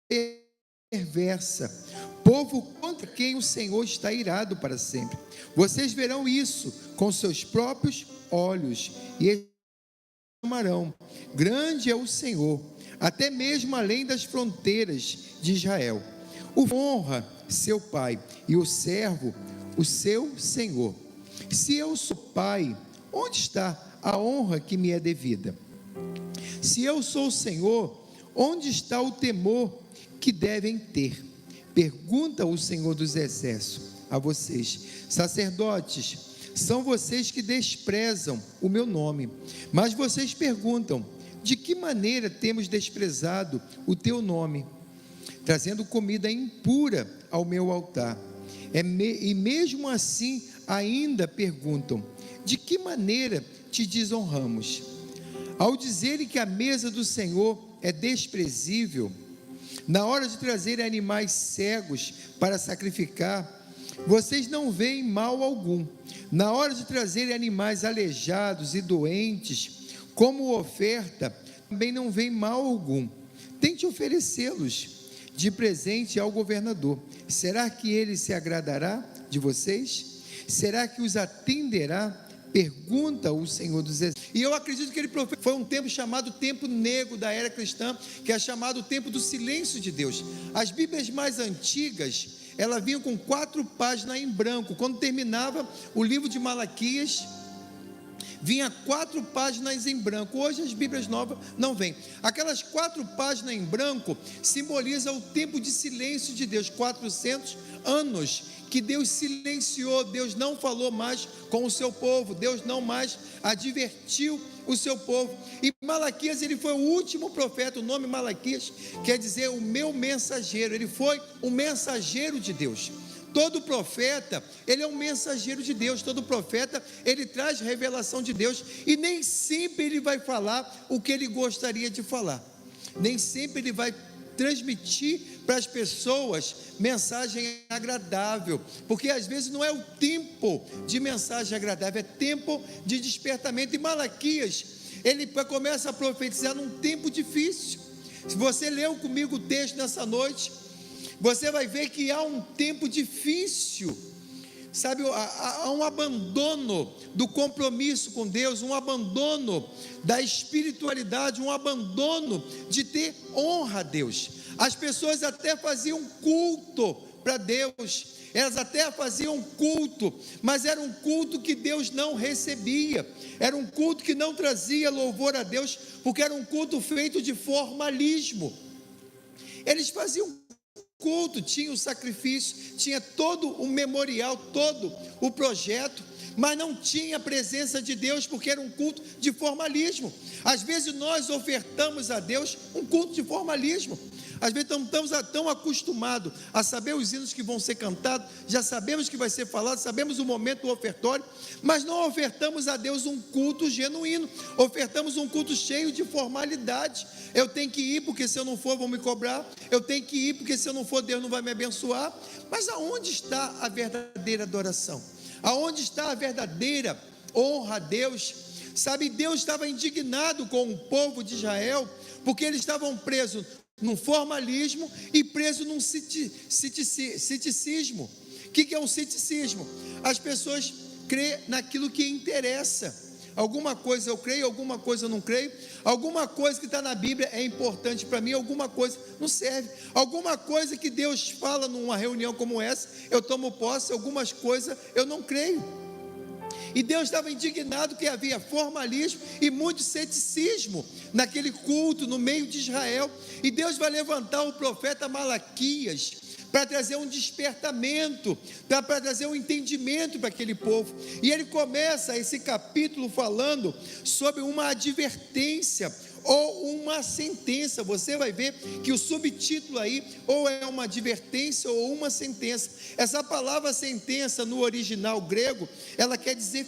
perversa, povo contra quem o Senhor está irado para sempre. Vocês verão isso com seus próprios olhos e exclamarão: grande é o Senhor, até mesmo além das fronteiras de Israel. O honra seu pai e o servo o seu senhor. Se eu sou pai, onde está a honra que me é devida? Se eu sou o Senhor, onde está o temor que devem ter? Pergunta o Senhor dos Exércitos a vocês, sacerdotes. São vocês que desprezam o meu nome, mas vocês perguntam: de que maneira temos desprezado o teu nome? Trazendo comida impura ao meu altar. E mesmo assim ainda perguntam: de que maneira te desonramos? Ao dizerem que a mesa do Senhor é desprezível, na hora de trazer animais cegos para sacrificar, vocês não veem mal algum. Na hora de trazer animais aleijados e doentes como oferta, também não veem mal algum. Tente oferecê-los de presente ao governador. Será que ele se agradará de vocês? Será que os atenderá? Pergunta o Senhor dos Exércitos. E eu acredito que ele foi um tempo chamado tempo negro da era cristã, que é chamado o tempo do silêncio de Deus. As Bíblias mais antigas, elas vinham com 4 páginas em branco. Quando terminava o livro de Malaquias, vinha 4 páginas em branco. Hoje as Bíblias novas não vêm. Aquelas 4 páginas em branco simbolizam o tempo de silêncio de Deus, 400 anos que Deus silenciou. Deus não falou mais com o seu povo, Deus não mais advertiu o seu povo. E Malaquias, ele foi o último profeta. O nome Malaquias quer dizer o meu mensageiro. Ele foi um mensageiro de Deus. Todo profeta, ele é um mensageiro de Deus. Todo profeta, ele traz revelação de Deus, e nem sempre ele vai falar o que ele gostaria de falar, nem sempre ele vai transmitir para as pessoas mensagem agradável, porque às vezes não é o tempo de mensagem agradável, é tempo de despertamento. E Malaquias, ele começa a profetizar num tempo difícil. Se você leu comigo o texto nessa noite, você vai ver que há um tempo difícil, sabe, há um abandono do compromisso com Deus, um abandono da espiritualidade, um abandono de ter honra a Deus. As pessoas até faziam culto para Deus, elas até faziam culto, mas era um culto que Deus não recebia, era um culto que não trazia louvor a Deus, porque era um culto feito de formalismo. Eles faziam culto, tinha o sacrifício, tinha todo o memorial, todo o projeto, mas não tinha a presença de Deus, porque era um culto de formalismo. Às vezes nós ofertamos a Deus um culto de formalismo. Às vezes estamos tão acostumados a saber os hinos que vão ser cantados, já sabemos que vai ser falado, sabemos o momento do ofertório, mas não ofertamos a Deus um culto genuíno, ofertamos um culto cheio de formalidade. Eu tenho que ir, porque se eu não for vão me cobrar, eu tenho que ir, porque se eu não for Deus não vai me abençoar. Mas aonde está a verdadeira adoração? Aonde está a verdadeira honra a Deus? Sabe, Deus estava indignado com o povo de Israel, porque eles estavam presos num formalismo e preso num ceticismo. O que é um ceticismo? As pessoas crêem naquilo que interessa. Alguma coisa eu creio, alguma coisa eu não creio. Alguma coisa que está na Bíblia é importante para mim, alguma coisa não serve. Alguma coisa que Deus fala numa reunião como essa, eu tomo posse, algumas coisas eu não creio. E Deus estava indignado que havia formalismo e muito ceticismo naquele culto no meio de Israel. E Deus vai levantar o profeta Malaquias para trazer um despertamento, para trazer um entendimento para aquele povo. E ele começa esse capítulo falando sobre uma advertência ou uma sentença. Você vai ver que o subtítulo aí ou é uma advertência ou uma sentença. Essa palavra sentença no original grego, ela quer dizer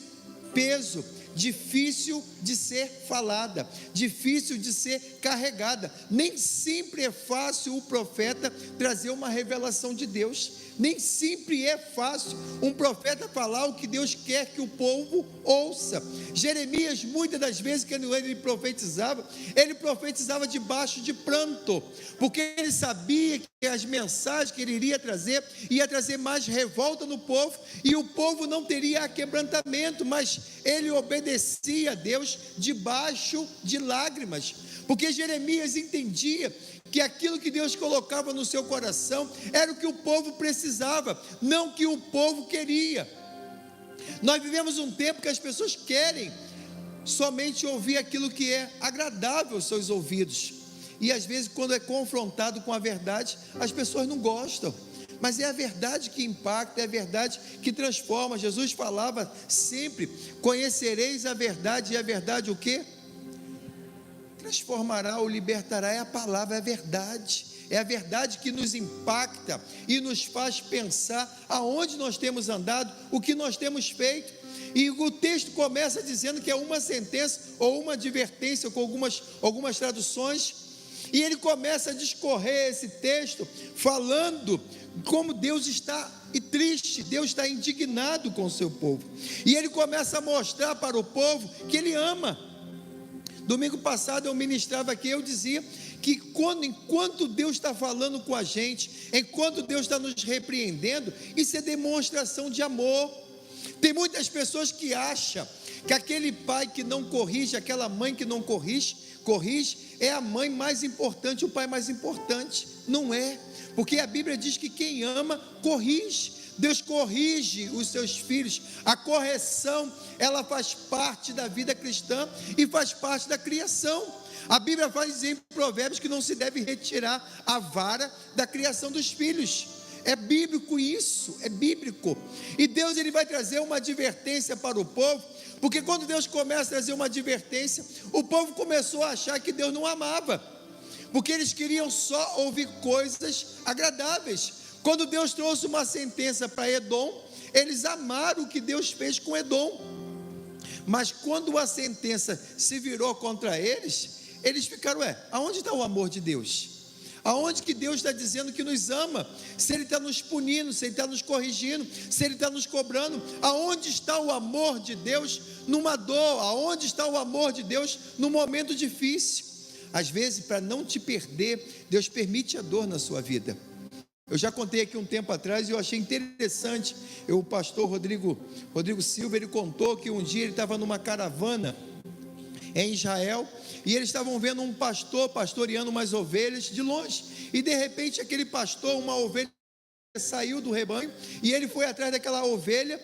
peso, difícil de ser falada, difícil de ser carregada. Nem sempre é fácil o profeta trazer uma revelação de Deus. Nem sempre é fácil um profeta falar o que Deus quer que o povo ouça. Jeremias, muitas das vezes que ele profetizava debaixo de pranto, porque ele sabia que as mensagens que ele iria trazer mais revolta no povo, e o povo não teria aquebrantamento, mas ele obedecia a Deus debaixo de lágrimas, porque Jeremias entendia que aquilo que Deus colocava no seu coração era o que o povo precisava, não o que o povo queria. Nós vivemos um tempo que as pessoas querem somente ouvir aquilo que é agradável aos seus ouvidos, e às vezes quando é confrontado com a verdade, as pessoas não gostam, mas é a verdade que impacta, é a verdade que transforma. Jesus falava sempre: conhecereis a verdade, e a verdade o quê? Transformará ou libertará. É a palavra, é a verdade que nos impacta e nos faz pensar aonde nós temos andado, o que nós temos feito. E o texto começa dizendo que é uma sentença ou uma advertência, com algumas traduções, e ele começa a discorrer esse texto falando como Deus está triste, Deus está indignado com o seu povo, e ele começa a mostrar para o povo que ele ama. Domingo passado eu ministrava aqui, eu dizia que enquanto Deus está falando com a gente, enquanto Deus está nos repreendendo, isso é demonstração de amor. Tem muitas pessoas que acham que aquele pai que não corrige, aquela mãe que não corrige, é a mãe mais importante, o pai mais importante. Não é, porque a Bíblia diz que quem ama, corrige. Deus corrige os seus filhos. A correção, ela faz parte da vida cristã e faz parte da criação. A Bíblia vai dizer em Provérbios que não se deve retirar a vara da criação dos filhos. É bíblico isso, é bíblico. E Deus, ele vai trazer uma advertência para o povo, porque quando Deus começa a trazer uma advertência, o povo começou a achar que Deus não amava, porque eles queriam só ouvir coisas agradáveis. Quando Deus trouxe uma sentença para Edom, eles amaram o que Deus fez com Edom, mas quando a sentença se virou contra eles, eles ficaram: aonde está o amor de Deus? Aonde que Deus está dizendo que nos ama? Se Ele está nos punindo, se Ele está nos corrigindo, se Ele está nos cobrando, aonde está o amor de Deus numa dor? Aonde está o amor de Deus num momento difícil? Às vezes, para não te perder, Deus permite a dor na sua vida. Eu já contei aqui um tempo atrás e eu achei interessante. O pastor Rodrigo Silva, ele contou que um dia ele estava numa caravana em Israel, e eles estavam vendo um pastor pastoreando umas ovelhas de longe, e de repente aquele pastor, uma ovelha saiu do rebanho, e ele foi atrás daquela ovelha,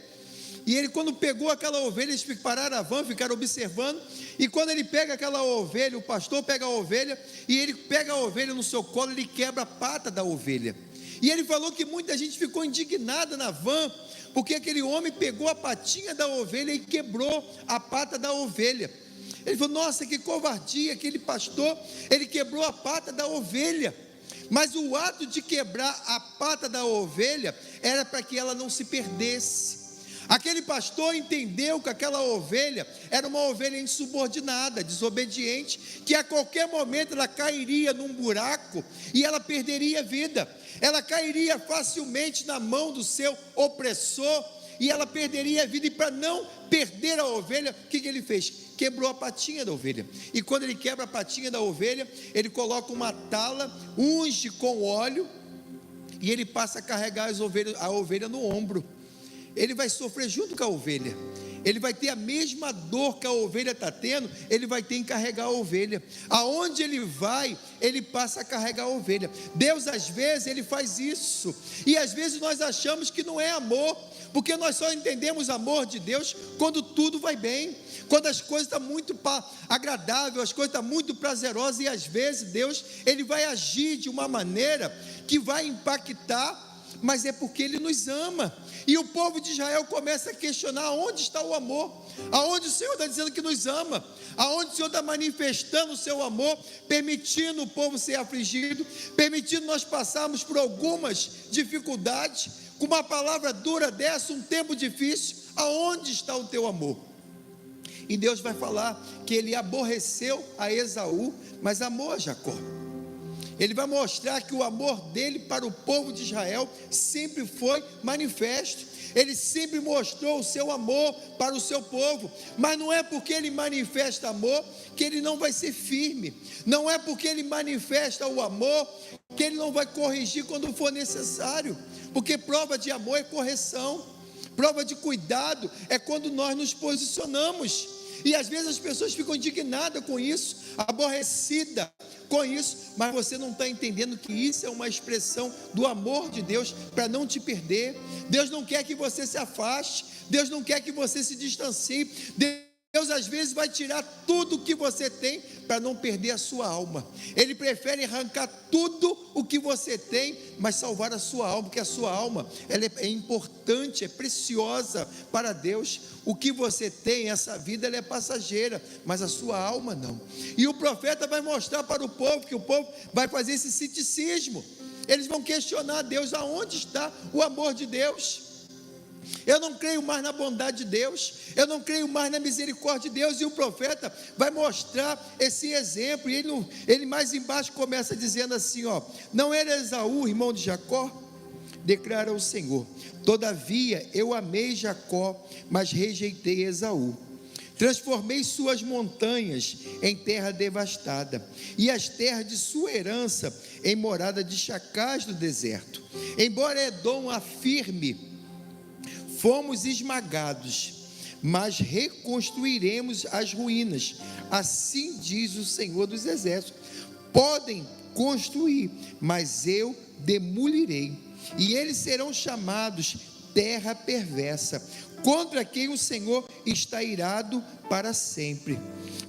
e ele, quando pegou aquela ovelha, eles pararam a van, ficaram observando, e quando ele pega aquela ovelha, o pastor pega a ovelha, e ele pega a ovelha no seu colo, ele quebra a pata da ovelha. E ele falou que muita gente ficou indignada na van, porque aquele homem pegou a patinha da ovelha e quebrou a pata da ovelha. Ele falou: nossa, que covardia, aquele pastor, ele quebrou a pata da ovelha. Mas o ato de quebrar a pata da ovelha era para que ela não se perdesse. Aquele pastor entendeu que aquela ovelha era uma ovelha insubordinada, desobediente, que a qualquer momento ela cairia num buraco e ela perderia a vida. Ela cairia facilmente na mão do seu opressor e ela perderia a vida. E para não perder a ovelha, o que ele fez? Quebrou a patinha da ovelha. E quando ele quebra a patinha da ovelha, ele coloca uma tala, unge com óleo, e ele passa a carregar a ovelha no ombro. Ele vai sofrer junto com a ovelha, ele vai ter a mesma dor que a ovelha está tendo, ele vai ter em carregar a ovelha. Aonde ele vai, ele passa a carregar a ovelha. Deus, às vezes, ele faz isso, e às vezes nós achamos que não é amor, porque nós só entendemos amor de Deus quando tudo vai bem, quando as coisas estão muito agradáveis, as coisas estão muito prazerosas, e às vezes Deus, ele vai agir de uma maneira que vai impactar, mas é porque Ele nos ama. E o povo de Israel começa a questionar: onde está o amor? Aonde o Senhor está dizendo que nos ama? Aonde o Senhor está manifestando o seu amor, permitindo o povo ser afligido, permitindo nós passarmos por algumas dificuldades, com uma palavra dura dessa, um tempo difícil? Aonde está o teu amor? E Deus vai falar que ele aborreceu a Esaú, mas amou a Jacó. Ele vai mostrar que o amor dele para o povo de Israel sempre foi manifesto. Ele sempre mostrou o seu amor para o seu povo, mas não é porque ele manifesta amor que ele não vai ser firme, não é porque ele manifesta o amor que ele não vai corrigir quando for necessário, porque prova de amor é correção, prova de cuidado é quando nós nos posicionamos. E às vezes as pessoas ficam indignadas com isso, aborrecidas com isso, mas você não está entendendo que isso é uma expressão do amor de Deus para não te perder. Deus não quer que você se afaste, Deus não quer que você se distancie. Deus às vezes vai tirar tudo o que você tem para não perder a sua alma. Ele prefere arrancar tudo o que você tem, mas salvar a sua alma, porque a sua alma ela é importante, é preciosa para Deus. O que você tem, essa vida ela é passageira, mas a sua alma não. E o profeta vai mostrar para o povo, que o povo vai fazer esse ceticismo. Eles vão questionar a Deus, aonde está o amor de Deus? Eu não creio mais na bondade de Deus, eu não creio mais na misericórdia de Deus. E o profeta vai mostrar esse exemplo, e ele mais embaixo começa dizendo assim, ó: não era Esaú, irmão de Jacó? Declara o Senhor: todavia eu amei Jacó, mas rejeitei Esaú. Transformei suas montanhas em terra devastada, e as terras de sua herança em morada de chacais do deserto. Embora Edom afirme: fomos esmagados, mas reconstruiremos as ruínas. Assim diz o Senhor dos Exércitos: podem construir, mas eu demolirei, e eles serão chamados terra perversa, contra quem o Senhor está irado para sempre.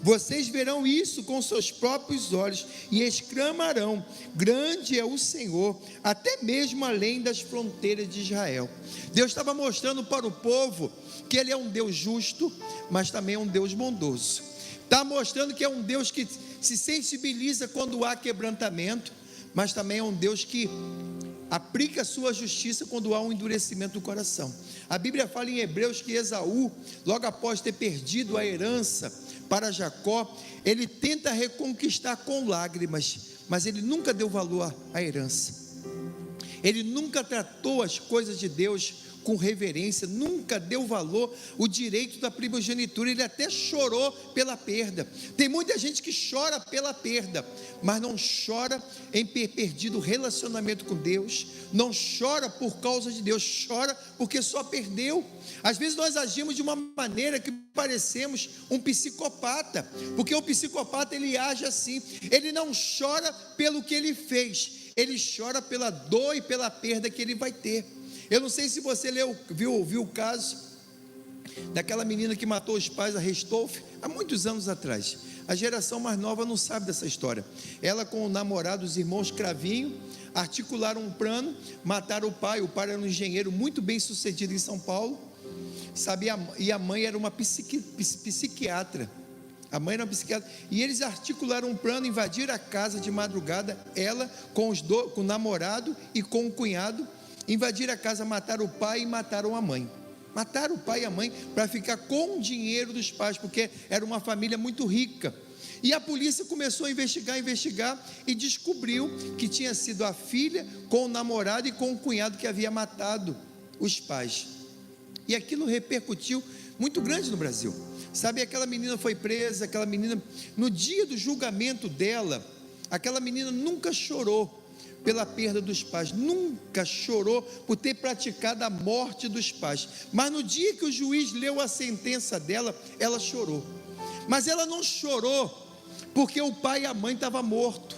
Vocês verão isso com seus próprios olhos e exclamarão: grande é o Senhor, até mesmo além das fronteiras de Israel. Deus estava mostrando para o povo que Ele é um Deus justo, mas também é um Deus bondoso. Está mostrando que é um Deus que se sensibiliza quando há quebrantamento, mas também é um Deus que aplica a sua justiça quando há um endurecimento do coração. A Bíblia fala em Hebreus que Esaú, logo após ter perdido a herança para Jacó, ele tenta reconquistar com lágrimas, mas ele nunca deu valor à herança. Ele nunca tratou as coisas de Deus com reverência, nunca deu valor o direito da primogenitura. Ele até chorou pela perda. Tem muita gente que chora pela perda, mas não chora em ter perdido o relacionamento com Deus, não chora por causa de Deus, chora porque só perdeu. Às vezes nós agimos de uma maneira que parecemos um psicopata, porque o psicopata ele age assim, ele não chora pelo que ele fez, ele chora pela dor e pela perda que ele vai ter. Eu não sei se você viu o caso daquela menina que matou os pais, a Restolf, há muitos anos atrás. A geração mais nova não sabe dessa história. Ela com o namorado, os irmãos Cravinho, articularam um plano, mataram o pai era um engenheiro muito bem sucedido em São Paulo, sabe? E a mãe era uma psiquiatra. A mãe era uma psiquiatra, e eles articularam um plano, invadir a casa de madrugada, ela com o namorado e com o cunhado, invadiram a casa, mataram o pai e mataram a mãe. Mataram o pai e a mãe para ficar com o dinheiro dos pais, porque era uma família muito rica. E a polícia começou a investigar e descobriu que tinha sido a filha com o namorado e com o cunhado que havia matado os pais. E aquilo repercutiu muito grande no Brasil. Sabe, aquela menina foi presa, aquela menina, no dia do julgamento dela, aquela menina nunca chorou pela perda dos pais, nunca chorou por ter praticado a morte dos pais, mas no dia que o juiz leu a sentença dela, ela chorou. Mas ela não chorou porque o pai e a mãe estavam mortos,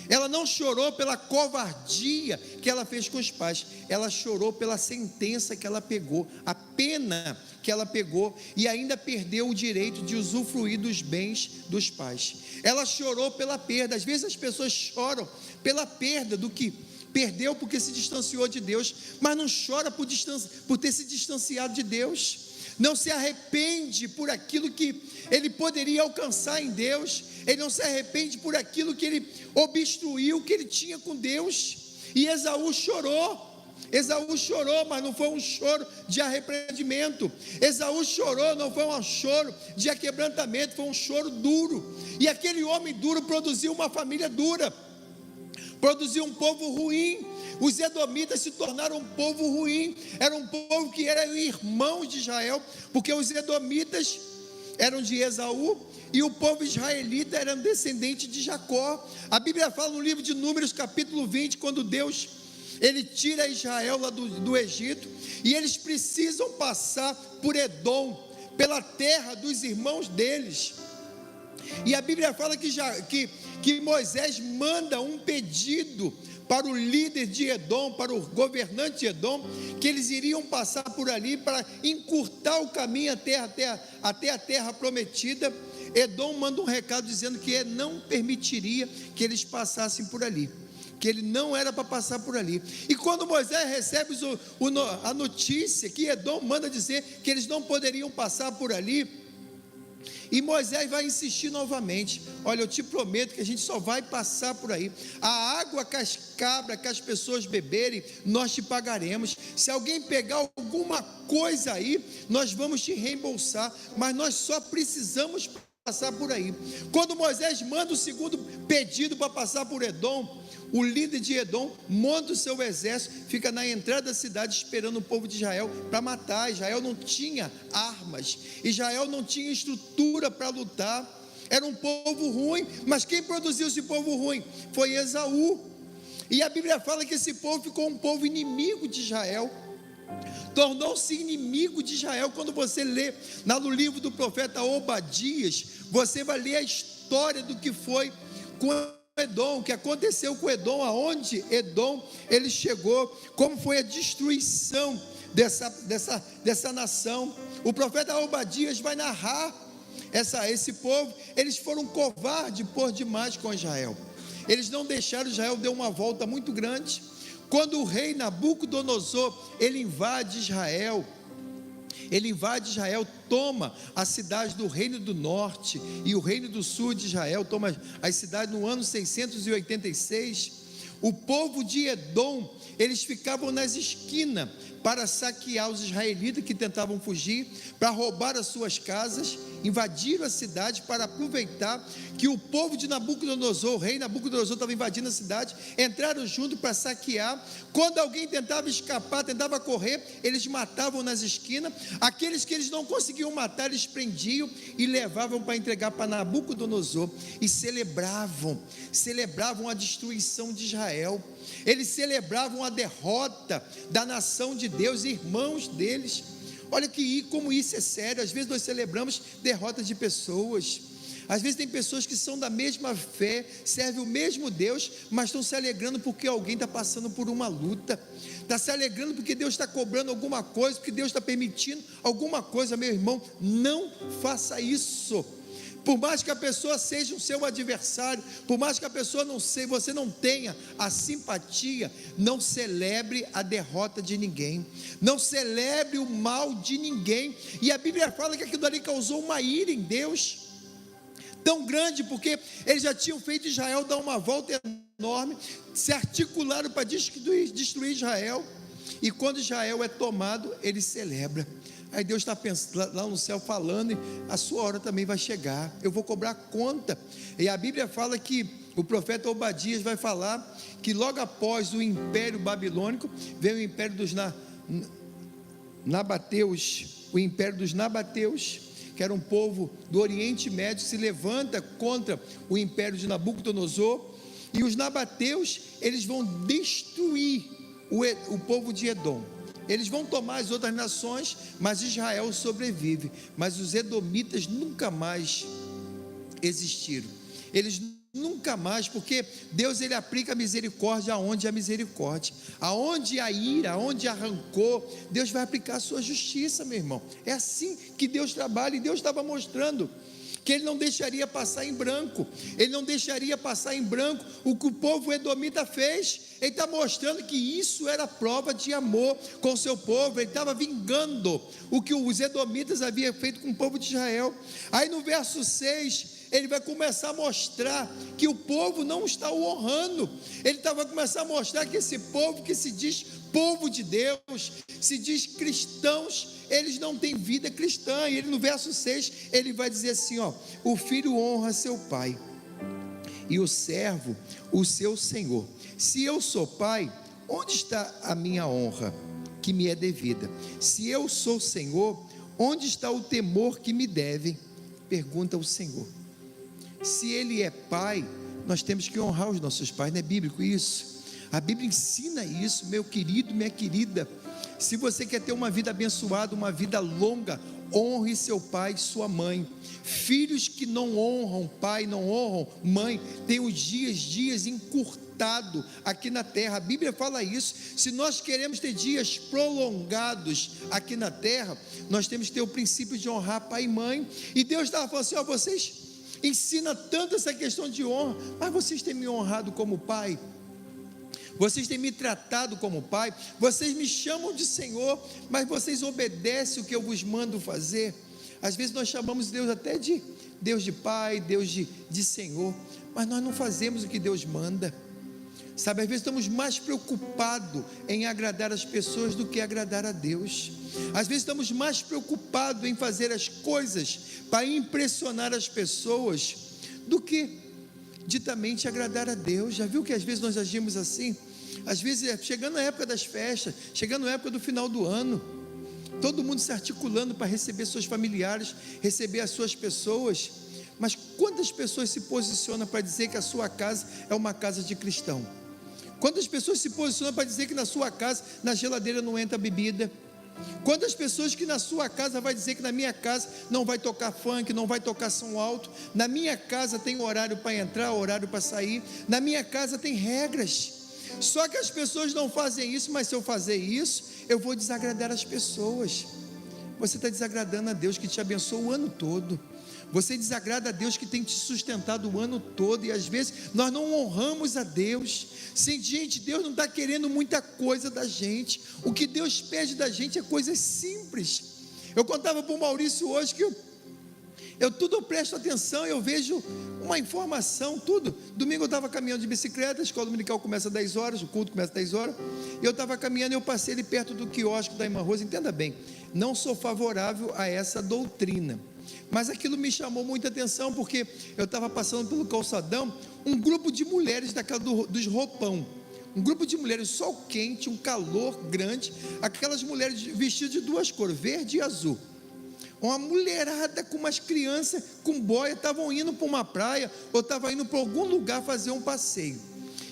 ela não chorou pela covardia que ela fez com os pais, ela chorou pela sentença que ela pegou, a pena que ela pegou, e ainda perdeu o direito de usufruir dos bens dos pais. Ela chorou pela perda. Às vezes as pessoas choram pela perda do que perdeu porque se distanciou de Deus, mas não chora por ter se distanciado de Deus, não se arrepende por aquilo que ele poderia alcançar em Deus, ele não se arrepende por aquilo que ele obstruiu, que ele tinha com Deus. E Esaú chorou, Esaú chorou, mas não foi um choro de arrependimento. Esaú chorou, não foi um choro de aquebrantamento, foi um choro duro. E aquele homem duro produziu uma família dura, produziu um povo ruim. Os edomitas se tornaram um povo ruim. Era um povo que eram irmãos de Israel, porque os edomitas eram de Esaú e o povo israelita era descendente de Jacó. A Bíblia fala no livro de Números, capítulo 20, quando Deus ele tira Israel lá do Egito, e eles precisam passar por Edom, pela terra dos irmãos deles. E a Bíblia fala que Moisés manda um pedido para o líder de Edom, para o governante de Edom, que eles iriam passar por ali para encurtar o caminho até a terra prometida. Edom manda um recado dizendo que ele não permitiria que eles passassem por ali, que ele não era para passar por ali. E quando Moisés recebe a notícia que Edom manda dizer que eles não poderiam passar por ali, e Moisés vai insistir novamente: olha, eu te prometo que a gente só vai passar por aí, a água que as cabras, que as pessoas beberem, nós te pagaremos. Se alguém pegar alguma coisa aí, nós vamos te reembolsar, mas nós só precisamos passar por aí. Quando Moisés manda o segundo pedido para passar por Edom, o líder de Edom monta o seu exército, fica na entrada da cidade esperando o povo de Israel para matar. Israel não tinha armas, Israel não tinha estrutura para lutar, era um povo ruim. Mas quem produziu esse povo ruim? Foi Esaú. E a Bíblia fala que esse povo ficou um povo inimigo de Israel, tornou-se inimigo de Israel. Quando você lê no livro do profeta Obadias, você vai ler a história do que foi com Edom, o que aconteceu com Edom, aonde Edom ele chegou, como foi a destruição dessa nação. O profeta Obadias vai narrar esse povo. Eles foram covardes por demais com Israel, eles não deixaram Israel, deu uma volta muito grande. Quando o rei Nabucodonosor ele invade Israel, toma a cidade do reino do norte e o reino do sul de Israel, toma as cidades no ano 686. O povo de Edom, eles ficavam nas esquinas para saquear os israelitas que tentavam fugir, para roubar as suas casas. Invadiram a cidade para aproveitar que o povo de Nabucodonosor, o rei Nabucodonosor estava invadindo a cidade, entraram junto para saquear. Quando alguém tentava escapar, tentava correr, eles matavam nas esquinas. Aqueles que eles não conseguiam matar, eles prendiam e levavam para entregar para Nabucodonosor, e celebravam a destruição de Israel. Eles celebravam a derrota da nação de Deus, irmãos deles. Olha como isso é sério. Às vezes nós celebramos derrotas de pessoas. Às vezes tem pessoas que são da mesma fé, servem o mesmo Deus, mas estão se alegrando porque alguém está passando por uma luta, está se alegrando porque Deus está cobrando alguma coisa, porque Deus está permitindo alguma coisa. Meu irmão, não faça isso. Por mais que a pessoa seja o seu adversário, por mais que a pessoa você não tenha a simpatia, não celebre a derrota de ninguém, não celebre o mal de ninguém. E a Bíblia fala que aquilo ali causou uma ira em Deus tão grande, porque eles já tinham feito Israel dar uma volta enorme, se articularam para destruir Israel, e quando Israel é tomado, ele celebra. Aí Deus está pensando lá no céu, falando: a sua hora também vai chegar, eu vou cobrar conta. E a Bíblia fala que o profeta Obadias vai falar que logo após o império babilônico, veio o império dos Nabateus. O império dos Nabateus, que era um povo do Oriente Médio, se levanta contra o império de Nabucodonosor. E os Nabateus, eles vão destruir o povo de Edom. Eles vão tomar as outras nações, mas Israel sobrevive. Mas os edomitas nunca mais existiram. Eles nunca mais, porque Deus ele aplica a misericórdia aonde há misericórdia, aonde há ira, aonde há rancor, Deus vai aplicar a sua justiça, meu irmão. É assim que Deus trabalha. E Deus estava mostrando que Ele não deixaria passar em branco. Ele não deixaria passar em branco o que o povo edomita fez. Ele está mostrando que isso era prova de amor com o seu povo. Ele estava vingando o que os edomitas haviam feito com o povo de Israel. Aí no verso 6, ele vai começar a mostrar que o povo não está o honrando. Ele vai começar a mostrar que esse povo que se diz povo de Deus, se diz cristãos, eles não têm vida cristã. E ele, no verso 6, ele vai dizer assim, ó: o filho honra seu pai, e o servo o seu senhor. Se eu sou pai, onde está a minha honra que me é devida? Se eu sou senhor, onde está o temor que me deve? Pergunta o Senhor. Se ele é pai, nós temos que honrar os nossos pais. Não é bíblico isso? A Bíblia ensina isso, meu querido, minha querida. Se você quer ter uma vida abençoada, uma vida longa, honre seu pai e sua mãe. Filhos que não honram pai, não honram mãe, têm os dias encurtados aqui na terra. A Bíblia fala isso. Se nós queremos ter dias prolongados aqui na terra, nós temos que ter o princípio de honrar pai e mãe. E Deus estava falando assim, ó, vocês ensinam tanto essa questão de honra, mas vocês têm me honrado como pai, vocês têm me tratado como pai, vocês me chamam de Senhor, mas vocês obedecem o que eu vos mando fazer. Às vezes nós chamamos Deus até de Deus de pai, Deus de Senhor, mas nós não fazemos o que Deus manda, sabe? Às vezes estamos mais preocupados em agradar as pessoas do que agradar a Deus. Às vezes estamos mais preocupados em fazer as coisas para impressionar as pessoas do que ditamente agradar a Deus. Já viu que às vezes nós agimos assim? Às vezes chegando a época das festas, chegando a época do final do ano, todo mundo se articulando para receber seus familiares, receber as suas pessoas, mas quantas pessoas se posicionam para dizer que a sua casa é uma casa de cristão? Quantas pessoas se posicionam para dizer que na sua casa, na geladeira não entra bebida? Quantas pessoas que na sua casa vai dizer que na minha casa não vai tocar funk, não vai tocar som alto, na minha casa tem horário para entrar, horário para sair, na minha casa tem regras? Só que as pessoas não fazem isso, mas se eu fazer isso, eu vou desagradar as pessoas. Você está desagradando a Deus que te abençoa o ano todo. Você desagrada a Deus que tem te sustentado o ano todo. E às vezes nós não honramos a Deus. Sim, gente, Deus não está querendo muita coisa da gente. O que Deus pede da gente é coisas simples. Eu contava para o Maurício hoje que eu presto atenção, eu vejo uma informação, tudo. Domingo eu estava caminhando de bicicleta, a escola dominical começa às 10 horas, o culto começa às 10 horas, e eu estava caminhando, eu passei ali perto do quiosque da irmã Rosa. Entenda bem, não sou favorável a essa doutrina, mas aquilo me chamou muita atenção, porque eu estava passando pelo calçadão, um grupo de mulheres daquela dos roupão, um grupo de mulheres, sol quente, um calor grande, aquelas mulheres vestidas de duas cores, verde e azul. Uma mulherada com umas crianças com boia, estavam indo para uma praia, ou estavam indo para algum lugar fazer um passeio,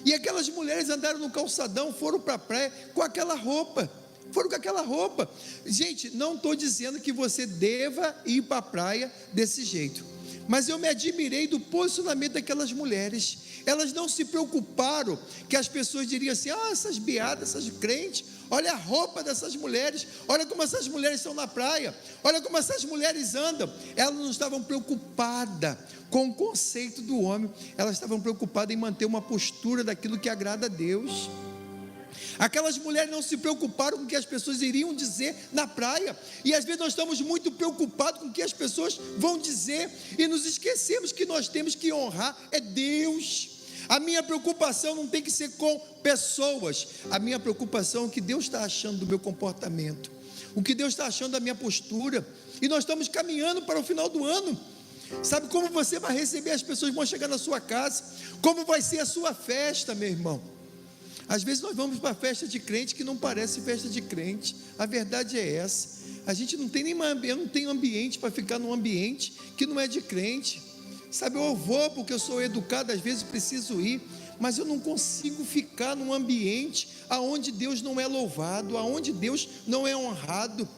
e aquelas mulheres andaram no calçadão, foram para a praia com aquela roupa, gente, não estou dizendo que você deva ir para a praia desse jeito, mas eu me admirei do posicionamento daquelas mulheres. Elas não se preocuparam que as pessoas diriam assim, essas beadas, essas crentes, olha a roupa dessas mulheres, olha como essas mulheres estão na praia, olha como essas mulheres andam. Elas não estavam preocupadas com o conceito do homem, elas estavam preocupadas em manter uma postura daquilo que agrada a Deus. Aquelas mulheres não se preocuparam com o que as pessoas iriam dizer na praia, e às vezes nós estamos muito preocupados com o que as pessoas vão dizer, e nos esquecemos que nós temos que honrar é Deus. A minha preocupação não tem que ser com pessoas, a minha preocupação é o que Deus está achando do meu comportamento, o que Deus está achando da minha postura, e nós estamos caminhando para o final do ano. Sabe como você vai receber as pessoas que vão chegar na sua casa? Como vai ser a sua festa, meu irmão? Às vezes nós vamos para festa de crente que não parece festa de crente. A verdade é essa. A gente não tem eu não tenho ambiente para ficar num ambiente que não é de crente. Sabe, eu vou porque eu sou educado, às vezes preciso ir, mas eu não consigo ficar num ambiente aonde Deus não é louvado, aonde Deus não é honrado.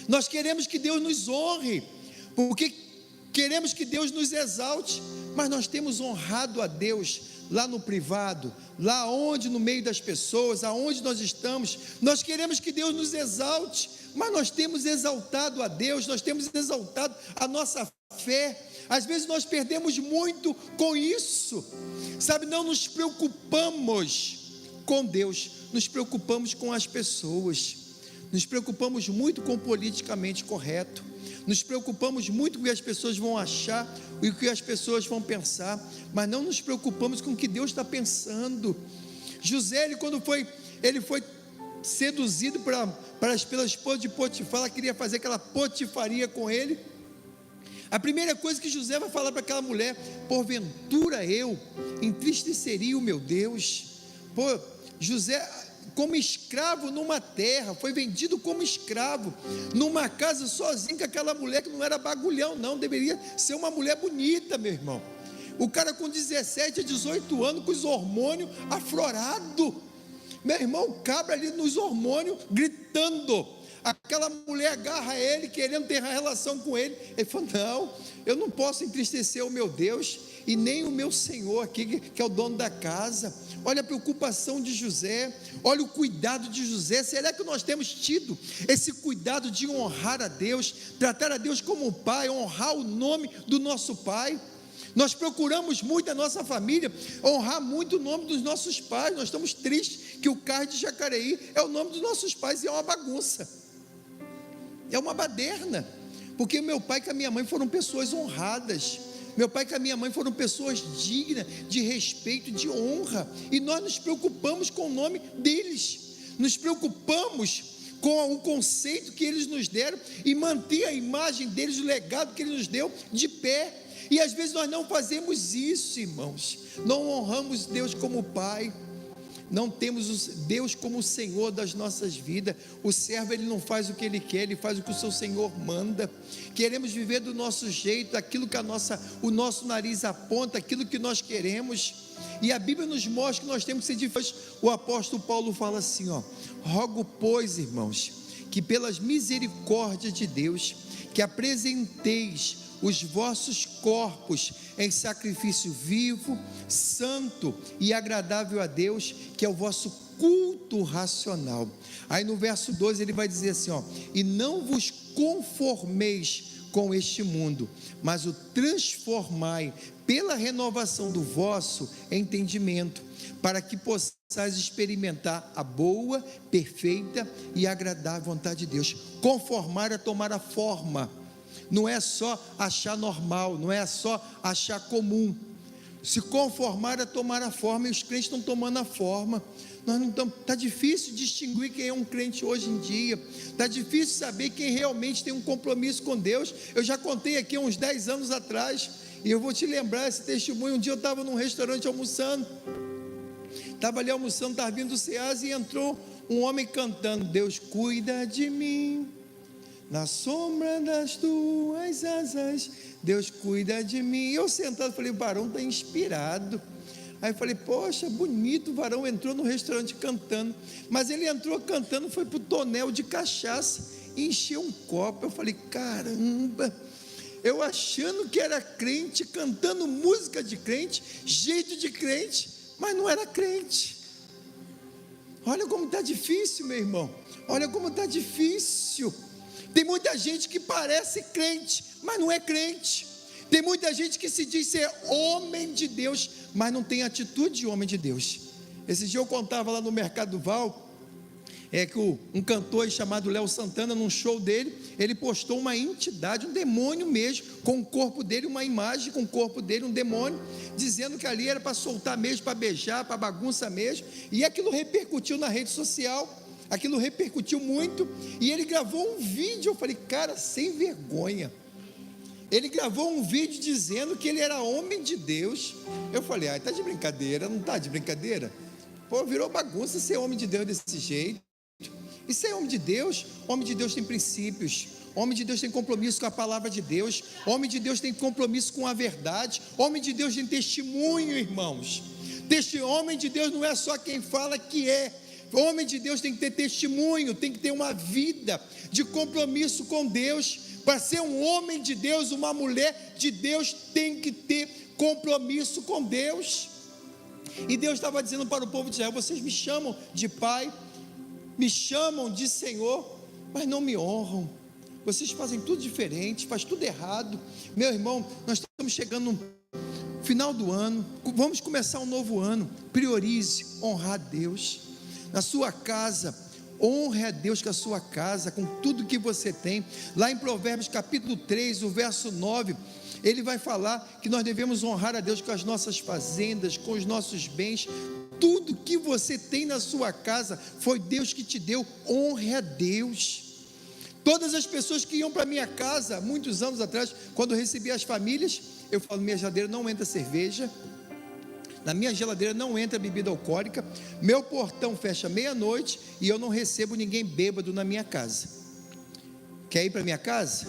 Nós queremos que Deus nos honre, porque queremos que Deus nos exalte, mas nós temos honrado a Deus lá no privado, lá onde, no meio das pessoas, aonde nós estamos. Nós queremos que Deus nos exalte, mas nós temos exaltado a Deus, nós temos exaltado a nossa fé. Às vezes nós perdemos muito com isso, sabe? Não nos preocupamos com Deus, nos preocupamos com as pessoas, nos preocupamos muito com o politicamente correto. nos preocupamos muito com o que as pessoas vão achar e o que as pessoas vão pensar, mas não nos preocupamos com o que Deus está pensando. José, ele foi seduzido pela esposa de Potifar, ela queria fazer aquela potifaria com ele. A primeira coisa que José vai falar para aquela mulher: porventura eu entristeceria o meu Deus? José, como escravo numa terra, foi vendido como escravo, numa casa sozinho, com aquela mulher que não era bagulhão, não, deveria ser uma mulher bonita, meu irmão. O cara com 17 a 18 anos, com os hormônios aflorados, meu irmão, cabra ali nos hormônios, gritando. Aquela mulher agarra ele, querendo ter relação com ele. Ele falou: não, eu não posso entristecer o meu Deus, e nem o meu Senhor aqui, que é o dono da casa. Olha a preocupação de José, olha o cuidado de José. Será que nós temos tido esse cuidado de honrar a Deus, tratar a Deus como pai, honrar o nome do nosso pai? Nós procuramos muito a nossa família, honrar muito o nome dos nossos pais. Nós estamos tristes que o CAR de Jacareí é o nome dos nossos pais, e é uma bagunça, é uma baderna, porque meu pai e a minha mãe foram pessoas honradas, meu pai e a minha mãe foram pessoas dignas de respeito, de honra, e nós nos preocupamos com o nome deles, nos preocupamos com o conceito que eles nos deram, e manter a imagem deles, o legado que ele nos deu, de pé. E às vezes nós não fazemos isso, irmãos, não honramos Deus como Pai, não temos Deus como o Senhor das nossas vidas. O servo, ele não faz o que ele quer, ele faz o que o seu Senhor manda. Queremos viver do nosso jeito, aquilo que o nosso nariz aponta, aquilo que nós queremos, e a Bíblia nos mostra que nós temos que ser diferentes. O apóstolo Paulo fala assim, rogo, pois, irmãos, que pelas misericórdias de Deus, que apresenteis os vossos corpos em sacrifício vivo, santo e agradável a Deus, que é o vosso culto racional. Aí no verso 12 ele vai dizer assim, e não vos conformeis com este mundo, mas o transformai pela renovação do vosso entendimento, para que possais experimentar a boa, perfeita e agradável vontade de Deus. Conformar é tomar a forma, não é só achar normal, não é só achar comum. Se conformar é tomar a forma, e os crentes estão tomando a forma. Nós não estamos, está difícil distinguir quem é um crente hoje em dia, está difícil saber quem realmente tem um compromisso com Deus. Eu já contei aqui uns 10 anos atrás, e eu vou te lembrar esse testemunho. Um dia eu estava num restaurante almoçando, estava ali almoçando, estava vindo do Ceasa, e entrou um homem cantando: Deus cuida de mim, na sombra das tuas asas, Deus cuida de mim. E eu sentado, falei: o varão está inspirado. Aí eu falei: poxa, bonito, o varão entrou no restaurante cantando. Mas ele entrou cantando, foi para o tonel de cachaça e encheu um copo. Eu falei: caramba, eu achando que era crente, cantando música de crente, jeito de crente, mas não era crente. Olha como está difícil, meu irmão, olha como está difícil. Tem muita gente que parece crente, mas não é crente. Tem muita gente que se diz ser homem de Deus, mas não tem atitude de homem de Deus. Esse dia eu contava lá no Mercado do Val, que um cantor chamado Léo Santana, num show dele, ele postou uma entidade, um demônio mesmo, com o corpo dele, uma imagem com o corpo dele, um demônio, dizendo que ali era para soltar mesmo, para beijar, para bagunça mesmo, e aquilo repercutiu na rede social. Aquilo repercutiu muito, e ele gravou um vídeo. Eu falei: cara, sem vergonha. Ele gravou um vídeo dizendo que ele era homem de Deus. Eu falei: está de brincadeira, não está de brincadeira? Pô, virou bagunça ser homem de Deus desse jeito. E ser homem de Deus tem princípios, homem de Deus tem compromisso com a palavra de Deus, homem de Deus tem compromisso com a verdade, homem de Deus tem testemunho, irmãos. Homem de Deus não é só quem fala que é. Homem de Deus tem que ter testemunho, tem que ter uma vida de compromisso com Deus. Para ser um homem de Deus, uma mulher de Deus, tem que ter compromisso com Deus. E Deus estava dizendo para o povo de Israel: vocês me chamam de pai, me chamam de Senhor, mas não me honram. Vocês fazem tudo diferente, faz tudo errado. Meu irmão, nós estamos chegando no final do ano, vamos começar um novo ano. Priorize honrar Deus. Na sua casa, Honre a Deus com a sua casa, com tudo que você tem. Lá em Provérbios capítulo 3, o verso 9, ele vai falar que nós devemos honrar a Deus com as nossas fazendas, com os nossos bens. Tudo que você tem na sua casa foi Deus que te deu. Honre a Deus. Todas as pessoas que iam para minha casa, muitos anos atrás, quando eu recebia as famílias, eu falo: minha geladeira não entra cerveja, na minha geladeira não entra bebida alcoólica, meu portão fecha meia-noite e eu não recebo ninguém bêbado na minha casa. Quer ir para minha casa?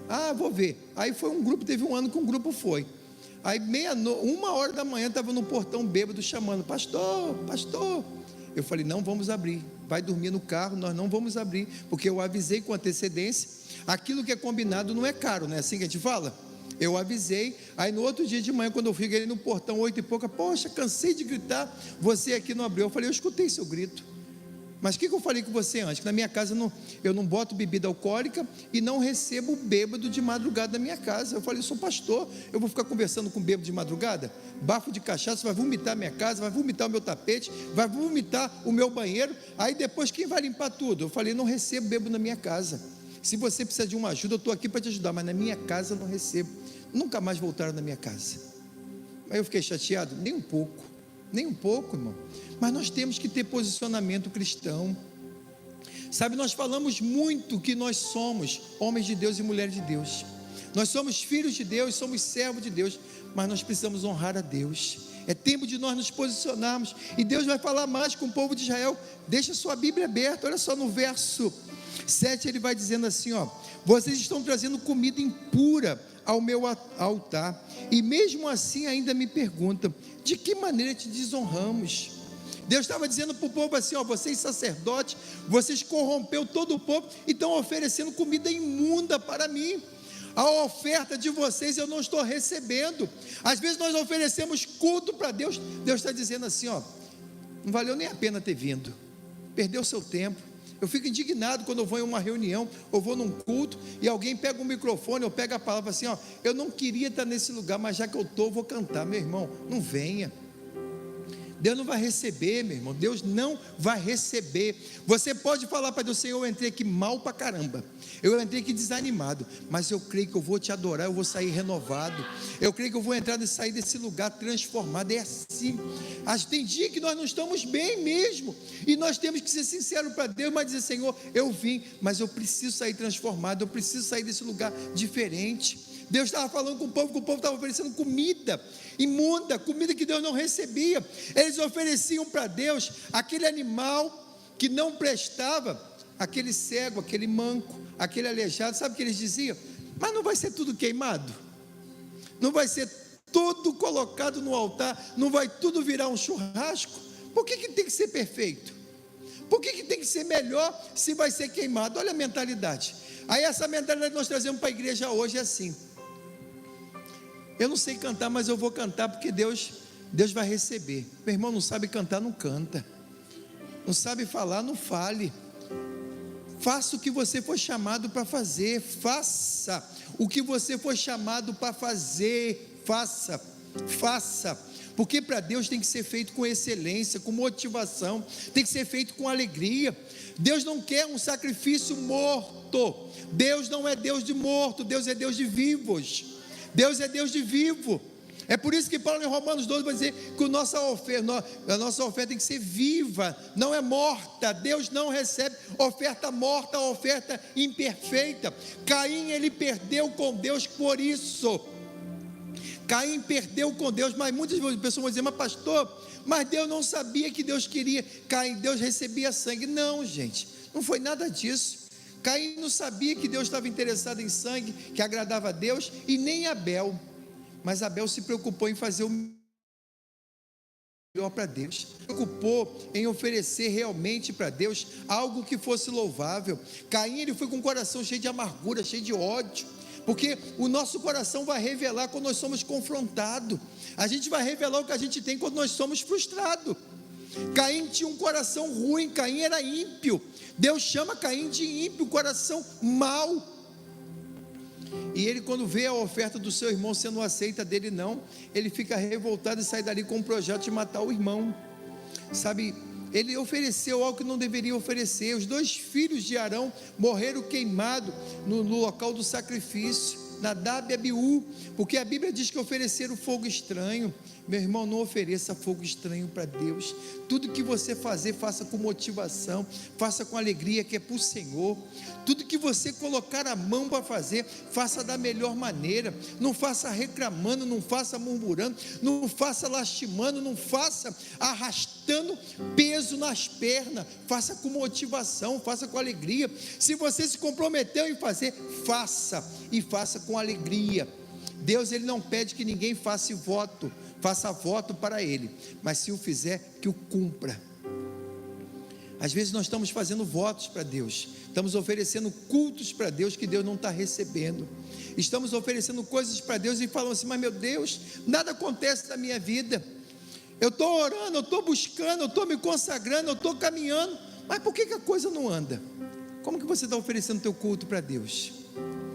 Ah, vou ver. Aí foi um grupo, teve um ano que um grupo foi. Aí 1h da manhã estava no portão bêbado chamando: pastor, pastor. Eu falei: não vamos abrir, vai dormir no carro, nós não vamos abrir, porque eu avisei com antecedência. Aquilo que é combinado não é caro, não é assim que a gente fala? Eu avisei. Aí no outro dia de manhã, quando eu fiquei ali no portão 8 e pouca, poxa, cansei de gritar, você aqui não abriu. Eu falei: eu escutei seu grito, mas o que eu falei com você antes? Que na minha casa eu não boto bebida alcoólica e não recebo bêbado de madrugada na minha casa. Eu falei: sou pastor, eu vou ficar conversando com bêbado de madrugada? Bafo de cachaça, vai vomitar a minha casa, vai vomitar o meu tapete, vai vomitar o meu banheiro. Aí depois quem vai limpar tudo? Eu falei: não recebo bêbado na minha casa. Se você precisa de uma ajuda, eu estou aqui para te ajudar, mas na minha casa eu não recebo. Nunca mais voltaram na minha casa. Aí eu fiquei chateado? Nem um pouco, nem um pouco, irmão. Mas nós temos que ter posicionamento cristão. Sabe, nós falamos muito que nós somos homens de Deus e mulheres de Deus. Nós somos filhos de Deus, somos servos de Deus, mas nós precisamos honrar a Deus. É tempo de nós nos posicionarmos, e Deus vai falar mais com o povo de Israel. Deixa sua Bíblia aberta, olha só no verso 7, ele vai dizendo assim, ó: vocês estão trazendo comida impura ao meu altar, e mesmo assim ainda me perguntam: de que maneira te desonramos? Deus estava dizendo para o povo assim, ó: vocês sacerdotes, vocês corrompeu todo o povo e estão oferecendo comida imunda para mim. A oferta de vocês eu não estou recebendo. Às vezes nós oferecemos culto para Deus. Deus está dizendo assim, ó: não valeu nem a pena ter vindo, perdeu seu tempo. Eu fico indignado quando eu vou em uma reunião, ou vou num culto, e alguém pega um microfone, ou pega a palavra assim, ó: eu não queria estar nesse lugar, mas já que eu estou, vou cantar. Meu irmão, não venha. Deus não vai receber, meu irmão. Deus não vai receber. Você pode falar para Deus: Senhor, eu entrei aqui mal para caramba, eu entrei aqui desanimado, mas eu creio que eu vou te adorar, eu vou sair renovado, eu creio que eu vou entrar e sair desse lugar transformado. É assim. Tem dia que nós não estamos bem mesmo, e nós temos que ser sinceros para Deus, mas dizer: Senhor, eu vim, mas eu preciso sair transformado, eu preciso sair desse lugar diferente. Deus estava falando com o povo, que o povo estava oferecendo comida imunda, comida que Deus não recebia. Eles ofereciam para Deus aquele animal que não prestava, aquele cego, aquele manco, aquele aleijado. Sabe o que eles diziam? Mas não vai ser tudo queimado? Não vai ser tudo colocado no altar? Não vai tudo virar um churrasco? Por que tem que ser perfeito? Por que tem que ser melhor se vai ser queimado? Olha a mentalidade. Aí essa mentalidade nós trazemos para a igreja hoje, é assim: eu não sei cantar, mas eu vou cantar porque Deus vai receber. Meu irmão, não sabe cantar, não canta. Não sabe falar, não fale. Faça o que você foi chamado para fazer. Faça o que você foi chamado para fazer. Faça. Porque para Deus tem que ser feito com excelência, com motivação, tem que ser feito com alegria. Deus não quer um sacrifício morto. Deus não é Deus de morto, Deus é Deus de vivos. Deus é Deus de vivo. É por isso que Paulo em Romanos 12 vai dizer que a nossa oferta tem que ser viva, não é morta. Deus não recebe oferta morta, oferta imperfeita. Caim, ele perdeu com Deus por isso. Caim perdeu com Deus, mas muitas pessoas vão dizer: mas pastor, mas Deus não sabia que Deus queria. Caim, Deus recebia sangue. Não, gente, não foi nada disso. Caim não sabia que Deus estava interessado em sangue, que agradava a Deus, e nem Abel. Mas Abel se preocupou em fazer o melhor para Deus, se preocupou em oferecer realmente para Deus algo que fosse louvável. Caim, ele foi com o coração cheio de amargura, cheio de ódio, porque o nosso coração vai revelar quando nós somos confrontados. A gente vai revelar o que a gente tem quando nós somos frustrados. Caim tinha um coração ruim, Caim era ímpio. Deus chama Caim de ímpio, coração mau. E ele, quando vê a oferta do seu irmão sendo aceita, dele não, ele fica revoltado e sai dali com um projeto de matar o irmão. Sabe, ele ofereceu algo que não deveria oferecer. Os 2 filhos de Arão morreram queimados no local do sacrifício, Nadab e Abiú, porque a Bíblia diz que ofereceram fogo estranho. Meu irmão, não ofereça fogo estranho para Deus. Tudo que você fazer, faça com motivação, faça com alegria, que é para o Senhor. Tudo que você colocar a mão para fazer, faça da melhor maneira. Não faça reclamando, não faça murmurando, não faça lastimando, não faça arrastando peso nas pernas. Faça com motivação, faça com alegria. Se você se comprometeu em fazer, faça, e faça com alegria. Deus, ele não pede que ninguém faça voto para ele, mas se o fizer, que o cumpra. Às vezes nós estamos fazendo votos para Deus, estamos oferecendo cultos para Deus que Deus não está recebendo, estamos oferecendo coisas para Deus e falamos assim: mas meu Deus, nada acontece na minha vida, eu estou orando, eu estou buscando, eu estou me consagrando, eu estou caminhando, mas por que a coisa não anda? Como que você está oferecendo teu culto para Deus?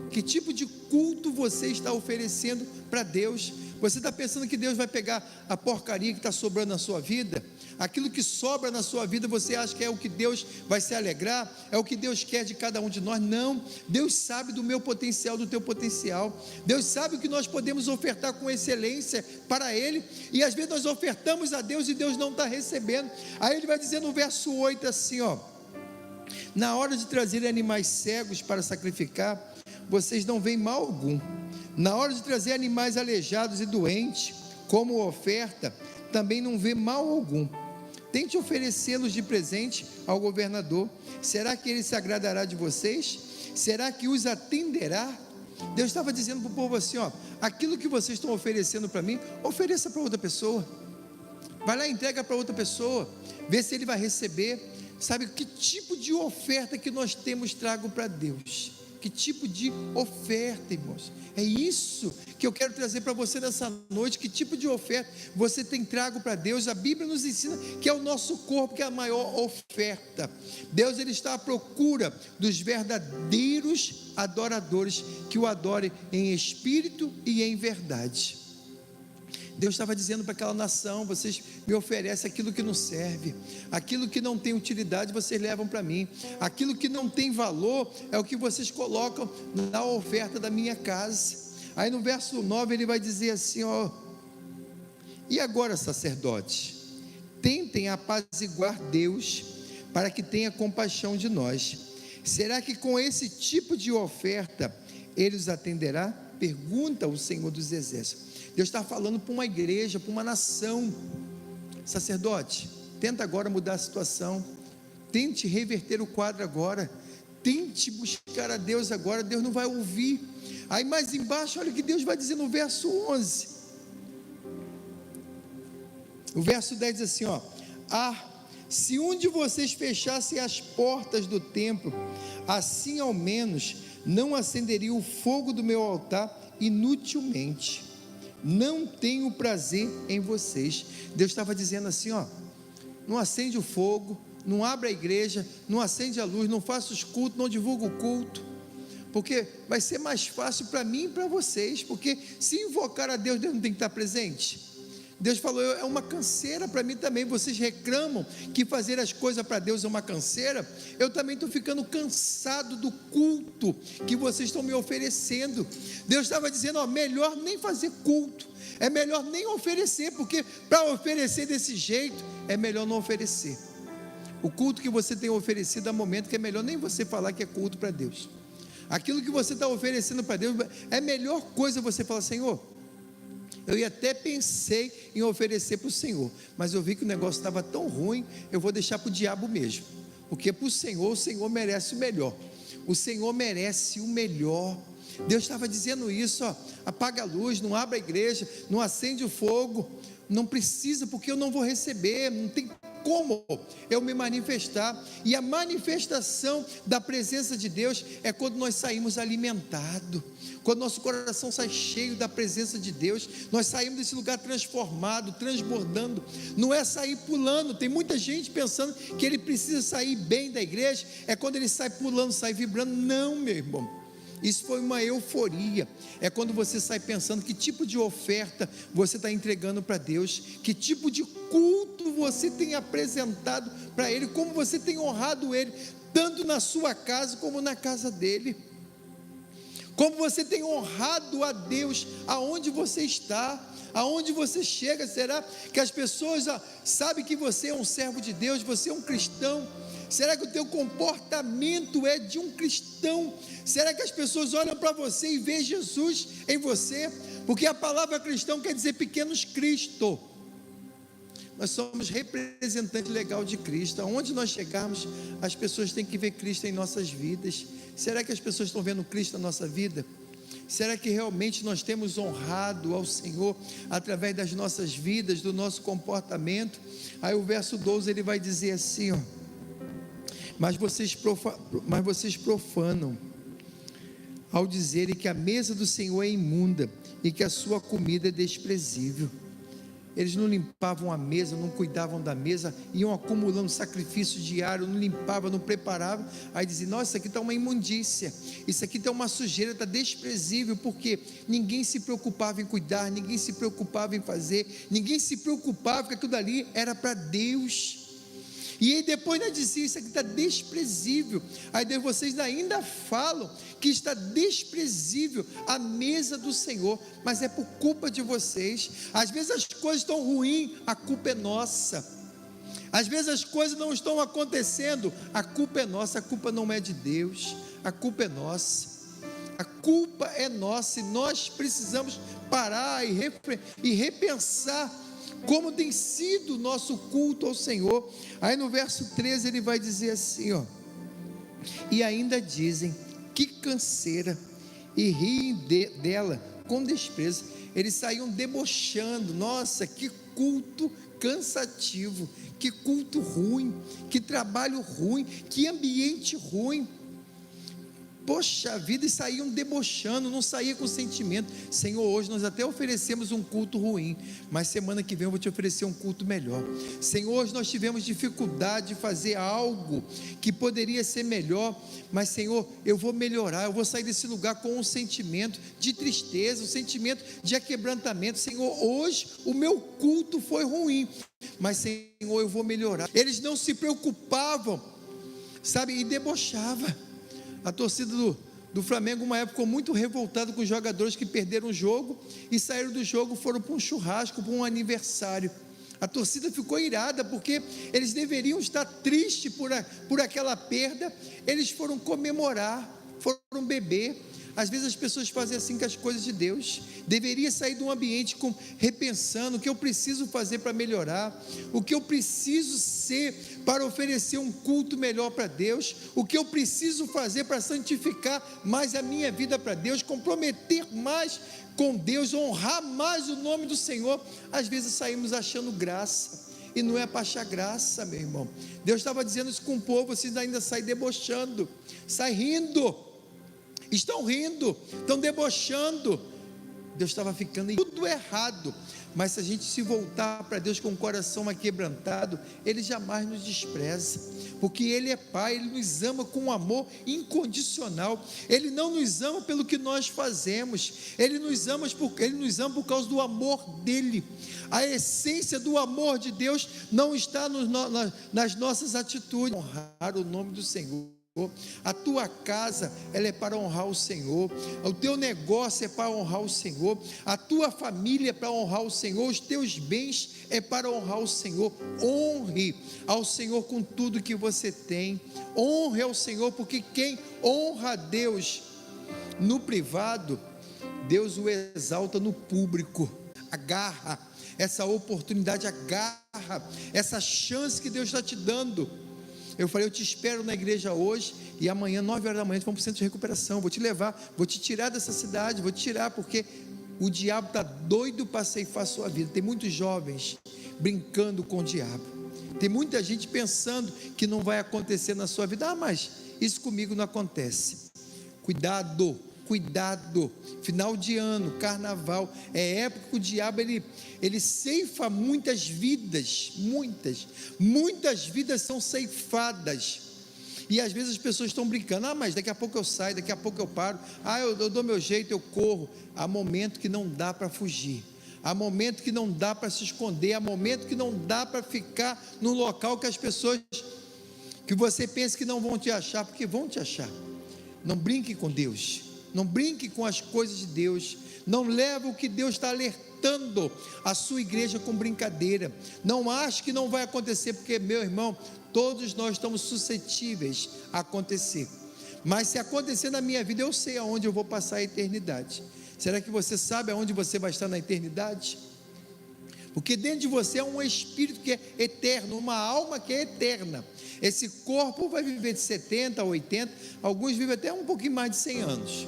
Que tipo de culto você está oferecendo para Deus? Você está pensando que Deus vai pegar a porcaria que está sobrando na sua vida? Aquilo que sobra na sua vida, você acha que é o que Deus vai se alegrar? É o que Deus quer de cada um de nós? Não, Deus sabe do meu potencial, do teu potencial. Deus sabe o que nós podemos ofertar com excelência para Ele, e às vezes nós ofertamos a Deus e Deus não está recebendo. Aí Ele vai dizer no verso 8 assim, ó: na hora de trazer animais cegos para sacrificar, vocês não veem mal algum. Na hora de trazer animais aleijados e doentes como oferta, também não vê mal algum. Tente oferecê-los de presente ao governador. Será que ele se agradará de vocês? Será que os atenderá? Deus estava dizendo para o povo assim, ó: aquilo que vocês estão oferecendo para mim, ofereça para outra pessoa. Vai lá e entrega para outra pessoa, vê se ele vai receber. Sabe que tipo de oferta que nós temos trago para Deus? Que tipo de oferta, irmãos? É isso que eu quero trazer para você nessa noite. Que tipo de oferta você tem trago para Deus? A Bíblia nos ensina que é o nosso corpo que é a maior oferta. Deus, ele está à procura dos verdadeiros adoradores que o adorem em espírito e em verdade. Deus estava dizendo para aquela nação: vocês me oferecem aquilo que não serve, aquilo que não tem utilidade vocês levam para mim, aquilo que não tem valor é o que vocês colocam na oferta da minha casa. Aí no verso 9 ele vai dizer assim, ó: e agora, sacerdotes, tentem apaziguar Deus, para que tenha compaixão de nós. Será que com esse tipo de oferta Ele os atenderá? Pergunta o Senhor dos Exércitos. Deus está falando para uma igreja, para uma nação. Sacerdote, tenta agora mudar a situação, tente reverter o quadro agora, tente buscar a Deus agora. Deus não vai ouvir. Aí mais embaixo, olha o que Deus vai dizer no verso 11, o verso 10 diz assim, ó: se um de vocês fechasse as portas do templo, assim ao menos não acenderia o fogo do meu altar inutilmente. Não tenho prazer em vocês. Deus estava dizendo assim, ó: não acende o fogo, não abre a igreja, não acende a luz, não faça os cultos, não divulga o culto, porque vai ser mais fácil para mim e para vocês, porque se invocar a Deus, Deus não tem que estar presente. Deus falou: é uma canseira para mim também. Vocês reclamam que fazer as coisas para Deus é uma canseira. Eu também estou ficando cansado do culto que vocês estão me oferecendo. Deus estava dizendo, ó: melhor nem fazer culto, é melhor nem oferecer, porque para oferecer desse jeito, é melhor não oferecer. O culto que você tem oferecido há momento que é melhor nem você falar que é culto para Deus. Aquilo que você está oferecendo para Deus, é a melhor coisa você falar: Senhor, eu até pensei em oferecer para o Senhor, mas eu vi que o negócio estava tão ruim, eu vou deixar para o diabo mesmo, porque para o Senhor merece o melhor. O Senhor merece o melhor. Deus estava dizendo isso, ó: apaga a luz, não abre a igreja, não acende o fogo, não precisa, porque eu não vou receber, não tem como eu me manifestar. E a manifestação da presença de Deus é quando nós saímos alimentados, quando nosso coração sai cheio da presença de Deus, nós saímos desse lugar transformado, transbordando. Não é sair pulando. Tem muita gente pensando que ele precisa sair bem da igreja, é quando ele sai pulando, sai vibrando. Não, meu irmão, Isso foi uma euforia. É quando você sai pensando que tipo de oferta você está entregando para Deus, que tipo de culto você tem apresentado para Ele, como você tem honrado Ele, tanto na sua casa como na casa dele. Como você tem honrado a Deus aonde você está, aonde você chega. Será que as pessoas sabem que você é um servo de Deus, você é um cristão? Será que o teu comportamento é de um cristão? Será que as pessoas olham para você e veem Jesus em você? Porque a palavra cristão quer dizer pequenos Cristo. Nós somos representante legal de Cristo. Aonde nós chegarmos, as pessoas têm que ver Cristo em nossas vidas. Será que as pessoas estão vendo Cristo na nossa vida? Será que realmente nós temos honrado ao Senhor através das nossas vidas, do nosso comportamento? Aí o verso 12 ele vai dizer assim, ó: mas vocês profanam ao dizerem que a mesa do Senhor é imunda e que a sua comida é desprezível. Eles não limpavam a mesa, não cuidavam da mesa, iam acumulando sacrifício diário, não limpavam, não preparavam. Aí diziam: nossa, isso aqui está uma imundícia, isso aqui está uma sujeira, está desprezível, porque ninguém se preocupava em cuidar, ninguém se preocupava em fazer, ninguém se preocupava que aquilo dali era para Deus. E aí depois ainda dizia: isso aqui está desprezível. Aí vocês ainda falam que está desprezível a mesa do Senhor, mas é por culpa de vocês. Às vezes as coisas estão ruins, a culpa é nossa. Às vezes as coisas não estão acontecendo, a culpa é nossa. A culpa não é de Deus, a culpa é nossa. A culpa é nossa, e nós precisamos parar e repensar como tem sido o nosso culto ao Senhor. Aí no verso 13 ele vai dizer assim, ó: e ainda dizem: que canseira, e riem dela com desprezo. Eles saíam debochando: nossa, que culto cansativo, que culto ruim, que trabalho ruim, que ambiente ruim. Poxa vida, e saíam debochando, não saía com sentimento. Senhor, hoje nós até oferecemos um culto ruim, mas semana que vem eu vou te oferecer um culto melhor. Senhor, hoje nós tivemos dificuldade de fazer algo que poderia ser melhor, mas Senhor, eu vou melhorar, eu vou sair desse lugar com um sentimento de tristeza, um sentimento de aquebrantamento. Senhor, hoje o meu culto foi ruim, mas Senhor, eu vou melhorar. Eles não se preocupavam, sabe, e debochavam. A torcida do Flamengo, uma época, ficou muito revoltada com os jogadores que perderam o jogo e saíram do jogo, foram para um churrasco, para um aniversário. A torcida ficou irada, porque eles deveriam estar tristes por aquela perda. Eles foram comemorar, foram beber. Às vezes as pessoas fazem assim com as coisas de Deus. Deveria sair de um ambiente repensando o que eu preciso fazer para melhorar, o que eu preciso ser para oferecer um culto melhor para Deus, o que eu preciso fazer para santificar mais a minha vida para Deus, comprometer mais com Deus, honrar mais o nome do Senhor. Às vezes saímos achando graça, e não é para achar graça, meu irmão. Deus estava dizendo isso com o povo: vocês ainda saem debochando, saem rindo, estão rindo, estão debochando. Deus estava ficando em tudo errado. Mas se a gente se voltar para Deus com o coração aquebrantado, Ele jamais nos despreza, porque Ele é Pai, Ele nos ama com um amor incondicional. Ele não nos ama pelo que nós fazemos, Ele nos ama por causa do amor dEle. A essência do amor de Deus não está nas nossas atitudes. Honrar o nome do Senhor. A tua casa, ela é para honrar o Senhor. O teu negócio é para honrar o Senhor. A tua família é para honrar o Senhor. Os teus bens é para honrar o Senhor. Honre ao Senhor com tudo que você tem. Honre ao Senhor, porque quem honra a Deus no privado, Deus o exalta no público. Agarra essa oportunidade, agarra essa chance que Deus está te dando. Eu falei: eu te espero na igreja hoje, e amanhã, 9 horas da manhã, vamos para o centro de recuperação. Vou te levar, vou te tirar dessa cidade, vou te tirar, porque o diabo está doido para ceifar a sua vida. Tem muitos jovens brincando com o diabo, tem muita gente pensando que não vai acontecer na sua vida. Mas isso comigo não acontece. Cuidado, final de ano, carnaval, é época que o diabo ele ceifa muitas vidas, muitas vidas são ceifadas, E às vezes as pessoas estão brincando, mas daqui a pouco eu saio, daqui a pouco eu paro, eu dou meu jeito, eu corro. Há momento que não dá para fugir, há momento que não dá para se esconder, há momento que não dá para ficar num local que as pessoas, que você pensa que não vão te achar, porque vão te achar. Não brinque com Deus, não brinque com as coisas de Deus, não leve o que Deus está alertando a sua igreja com brincadeira. Não ache que não vai acontecer, porque, meu irmão, todos nós estamos suscetíveis a acontecer. Mas se acontecer na minha vida, eu sei aonde eu vou passar a eternidade. Será que você sabe aonde você vai estar na eternidade? Porque dentro de você é um espírito que é eterno, uma alma que é eterna. Esse corpo vai viver de 70 a 80, alguns vivem até um pouquinho mais de 100 anos,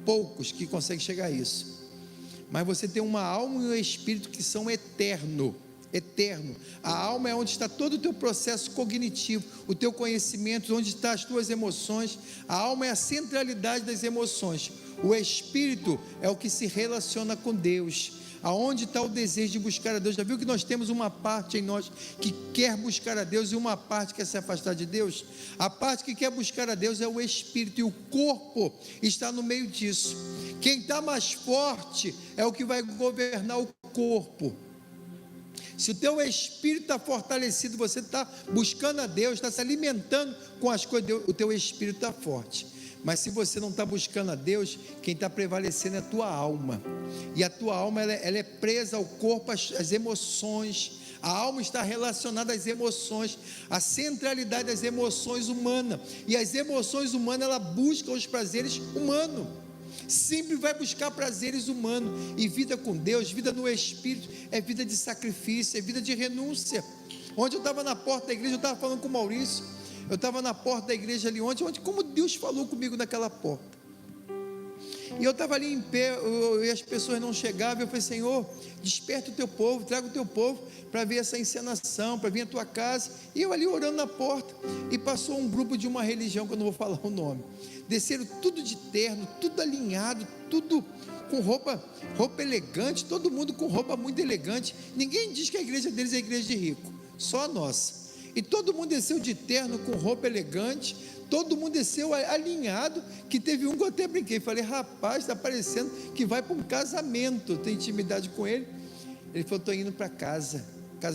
poucos que conseguem chegar a isso. Mas você tem uma alma e um espírito que são eterno. A alma é onde está todo o teu processo cognitivo, o teu conhecimento, onde estão as tuas emoções. A alma é a centralidade das emoções. O espírito é o que se relaciona com Deus, aonde está o desejo de buscar a Deus. Já viu que nós temos uma parte em nós que quer buscar a Deus e uma parte que quer se afastar de Deus? A parte que quer buscar a Deus é o espírito, e o corpo está no meio disso. Quem está mais forte é o que vai governar o corpo. Se o teu espírito está fortalecido, você está buscando a Deus, está se alimentando com as coisas de Deus, o teu espírito está forte. Mas se você não está buscando a Deus, quem está prevalecendo é a tua alma, e a tua alma ela é presa ao corpo, às emoções. A alma está relacionada às emoções, a centralidade das emoções humanas, e as emoções humanas, ela busca os prazeres humanos, sempre vai buscar prazeres humanos. E vida com Deus, vida no Espírito, é vida de sacrifício, é vida de renúncia. Ontem eu estava na porta da igreja, eu estava falando com o Maurício, eu estava na porta da igreja ali ontem, como Deus falou comigo naquela porta, e eu estava ali em pé, e as pessoas não chegavam. Eu falei: Senhor, desperta o teu povo, traga o teu povo para ver essa encenação, para vir à tua casa. E eu ali orando na porta, e passou um grupo de uma religião, que eu não vou falar o nome, desceram tudo de terno, tudo alinhado, tudo com roupa elegante, todo mundo com roupa muito elegante. Ninguém diz que a igreja deles é a igreja de rico, só a nossa. E todo mundo desceu de terno, com roupa elegante, todo mundo desceu alinhado, que teve um que eu até brinquei, falei: rapaz, está parecendo que vai para um casamento. Tem intimidade com ele. Ele falou: estou indo para casa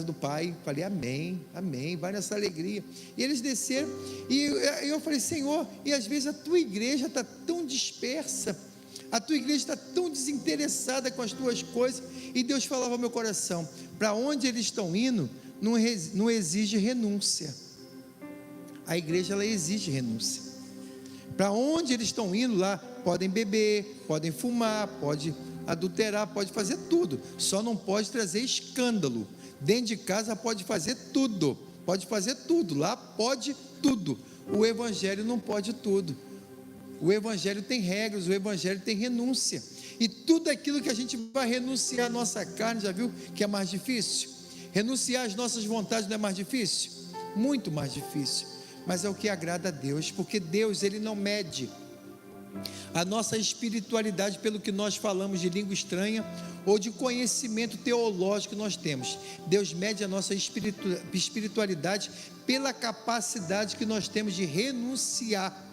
do pai. Falei: amém, vai nessa alegria. E eles desceram, e eu falei: Senhor, e às vezes a tua igreja está tão dispersa, a tua igreja está tão desinteressada com as tuas coisas. E Deus falava ao meu coração: para onde eles estão indo, não exige renúncia. A igreja, ela exige renúncia. Para onde eles estão indo lá, podem beber, podem fumar, pode adulterar, pode fazer tudo, só não pode trazer escândalo. Dentro de casa pode fazer tudo, lá pode tudo. O evangelho não pode tudo. O evangelho tem regras, o evangelho tem renúncia. E tudo aquilo que a gente vai renunciar à nossa carne, já viu que é mais difícil? Renunciar às nossas vontades não é mais difícil? Muito mais difícil. Mas é o que agrada a Deus, porque Deus, Ele não mede a nossa espiritualidade pelo que nós falamos de língua estranha, ou de conhecimento teológico que nós temos. Deus mede a nossa espiritualidade pela capacidade que nós temos de renunciar.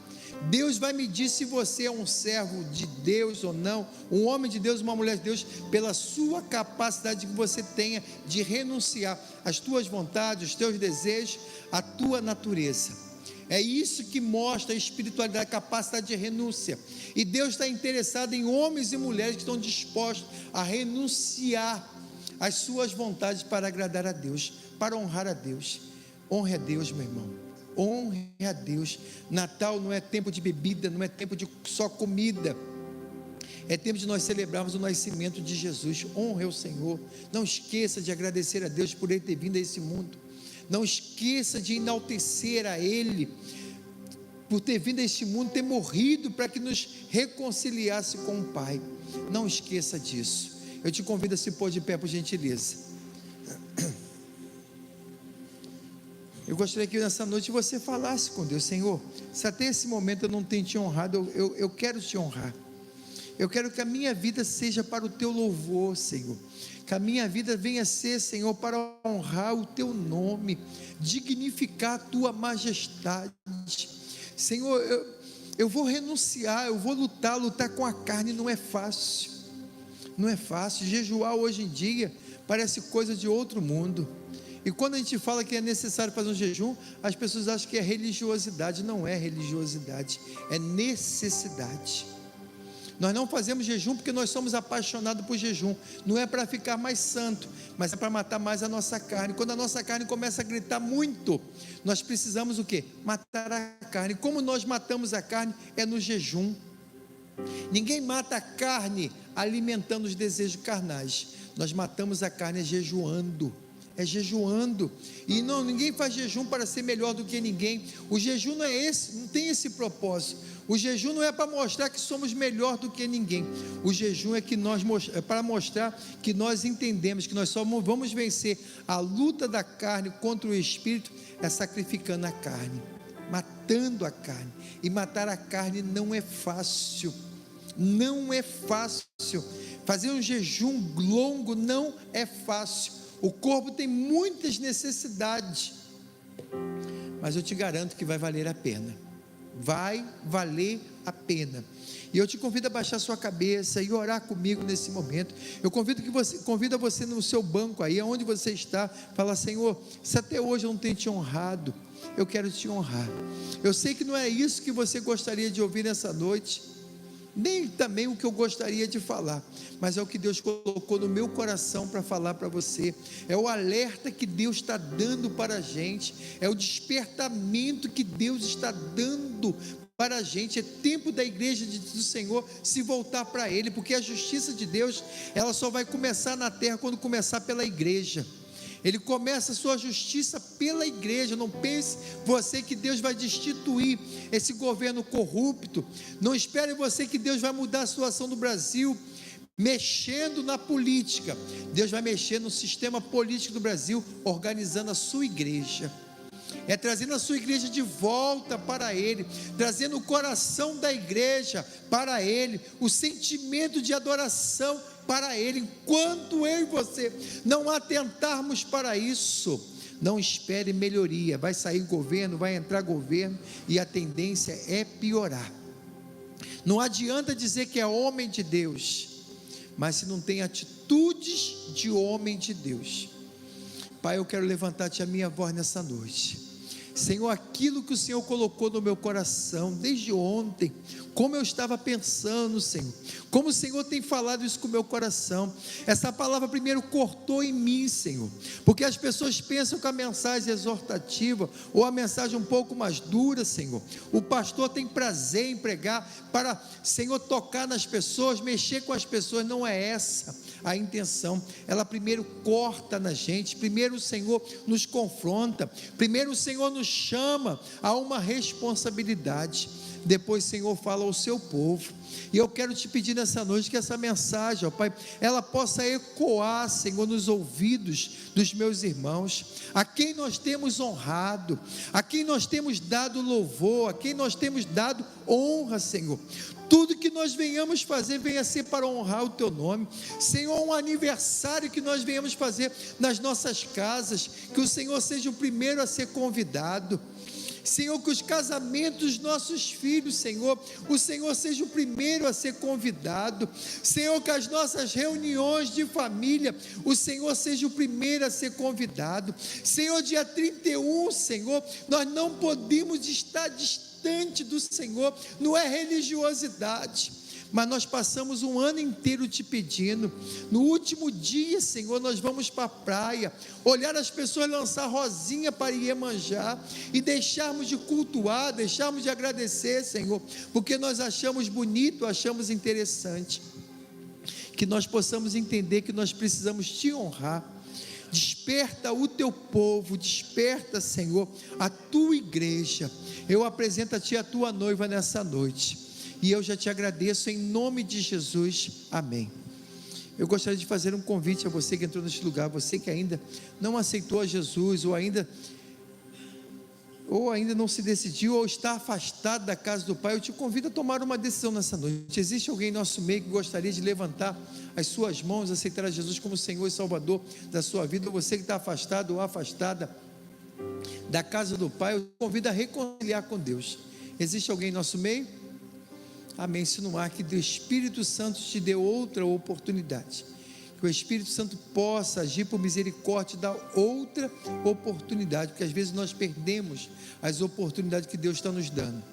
Deus vai medir se você é um servo de Deus ou não, um homem de Deus, uma mulher de Deus, pela sua capacidade que você tenha de renunciar às tuas vontades, os teus desejos, a tua natureza. É isso que mostra a espiritualidade, a capacidade de renúncia. E Deus está interessado em homens e mulheres que estão dispostos a renunciar às suas vontades para agradar a Deus, para honrar a Deus. Honre a Deus, meu irmão. Honre a Deus. Natal não é tempo de bebida, não é tempo de só comida, é tempo de nós celebrarmos o nascimento de Jesus. Honre ao Senhor. Não esqueça de agradecer a Deus por Ele ter vindo a esse mundo. Não esqueça de enaltecer a Ele por ter vindo a este mundo, ter morrido para que nos reconciliasse com o Pai. Não esqueça disso. Eu te convido a se pôr de pé, por gentileza. Eu gostaria que nessa noite você falasse com Deus: Senhor, se até esse momento eu não tenho te honrado, eu quero te honrar. Eu quero que a minha vida seja para o teu louvor, Senhor. Que a minha vida venha ser, Senhor, para honrar o teu nome, dignificar a tua majestade. Senhor, eu vou renunciar, eu vou lutar com a carne não é fácil, não é fácil. Jejuar hoje em dia parece coisa de outro mundo, e quando a gente fala que é necessário fazer um jejum, as pessoas acham que é religiosidade. Não é religiosidade, é necessidade. Nós não fazemos jejum porque nós somos apaixonados por jejum, não é para ficar mais santo, mas é para matar mais a nossa carne. Quando a nossa carne começa a gritar muito, nós precisamos o quê? Matar a carne. Como nós matamos a carne? É no jejum. Ninguém mata a carne alimentando os desejos carnais, nós matamos a carne jejuando. É jejuando. E não, ninguém faz jejum para ser melhor do que ninguém. O jejum não é esse, não tem esse propósito. O jejum não é para mostrar que somos melhor do que ninguém. O jejum é para mostrar que nós entendemos que nós só vamos vencer a luta da carne contra o espírito, é sacrificando a carne, matando a carne. E matar a carne não é fácil. Não é fácil. Fazer um jejum longo não é fácil. O corpo tem muitas necessidades, mas eu te garanto que vai valer a pena. Vai valer a pena. E eu te convido a baixar sua cabeça e orar comigo nesse momento. Eu convido você no seu banco aí, aonde você está, falar: Senhor, se até hoje eu não tenho te honrado, eu quero te honrar. Eu sei que não é isso que você gostaria de ouvir nessa noite, nem também o que eu gostaria de falar, mas é o que Deus colocou no meu coração para falar para você. É o alerta que Deus está dando para a gente, é o despertamento que Deus está dando para a gente. É tempo da igreja do Senhor se voltar para Ele, porque a justiça de Deus, ela só vai começar na terra quando começar pela igreja. Ele começa a sua justiça pela igreja. Não pense você que Deus vai destituir esse governo corrupto. Não espere você que Deus vai mudar a situação do Brasil mexendo na política. Deus vai mexer no sistema político do Brasil, organizando a sua igreja. É trazendo a sua igreja de volta para Ele, trazendo o coração da igreja para Ele, o sentimento de adoração para Ele. Enquanto eu e você não atentarmos para isso, não espere melhoria. Vai sair governo, vai entrar governo, e a tendência é piorar. Não adianta dizer que é homem de Deus, mas se não tem atitudes de homem de Deus. Pai, eu quero levantar-te a minha voz nessa noite. Senhor, aquilo que o Senhor colocou no meu coração desde ontem, como eu estava pensando, Senhor, como o Senhor tem falado isso com o meu coração, essa palavra primeiro cortou em mim, Senhor, porque as pessoas pensam que a mensagem exortativa, ou a mensagem um pouco mais dura, Senhor, o pastor tem prazer em pregar para, Senhor, tocar nas pessoas, mexer com as pessoas. Não é essa a intenção. Ela primeiro corta na gente, primeiro o Senhor nos confronta, primeiro o Senhor nos chama a uma responsabilidade, depois o Senhor fala ao seu povo. E eu quero te pedir nessa noite que essa mensagem, ó Pai, ela possa ecoar, Senhor, nos ouvidos dos meus irmãos, a quem nós temos honrado, a quem nós temos dado louvor, a quem nós temos dado honra, Senhor. Tudo que nós venhamos fazer, venha ser para honrar o Teu nome. Senhor, um aniversário que nós venhamos fazer nas nossas casas, que o Senhor seja o primeiro a ser convidado. Senhor, que os casamentos dos nossos filhos, Senhor, o Senhor seja o primeiro a ser convidado. Senhor, que as nossas reuniões de família, o Senhor seja o primeiro a ser convidado. Senhor, dia 31, Senhor, nós não podemos estar distante do Senhor, não é religiosidade, mas nós passamos um ano inteiro te pedindo. No último dia, Senhor, nós vamos para a praia, olhar as pessoas lançar rosinha para Iemanjá, e deixarmos de cultuar, deixarmos de agradecer, Senhor, porque nós achamos bonito, achamos interessante. Que nós possamos entender que nós precisamos te honrar. Desperta o teu povo, desperta, Senhor, a tua igreja. Eu apresento a ti a tua noiva nessa noite, e eu já te agradeço em nome de Jesus, amém. Eu gostaria de fazer um convite a você que entrou neste lugar, você que ainda não aceitou a Jesus, ou ainda não se decidiu, ou está afastado da casa do Pai. Eu te convido a tomar uma decisão nessa noite. Existe alguém em nosso meio que gostaria de levantar as suas mãos, aceitar a Jesus como Senhor e Salvador da sua vida? Ou você que está afastado ou afastada da casa do Pai, eu te convido a reconciliar com Deus. Existe alguém em nosso meio? Amém. Se não há, que o Espírito Santo te dê outra oportunidade, que o Espírito Santo possa agir por misericórdia e dar outra oportunidade, porque às vezes nós perdemos as oportunidades que Deus está nos dando.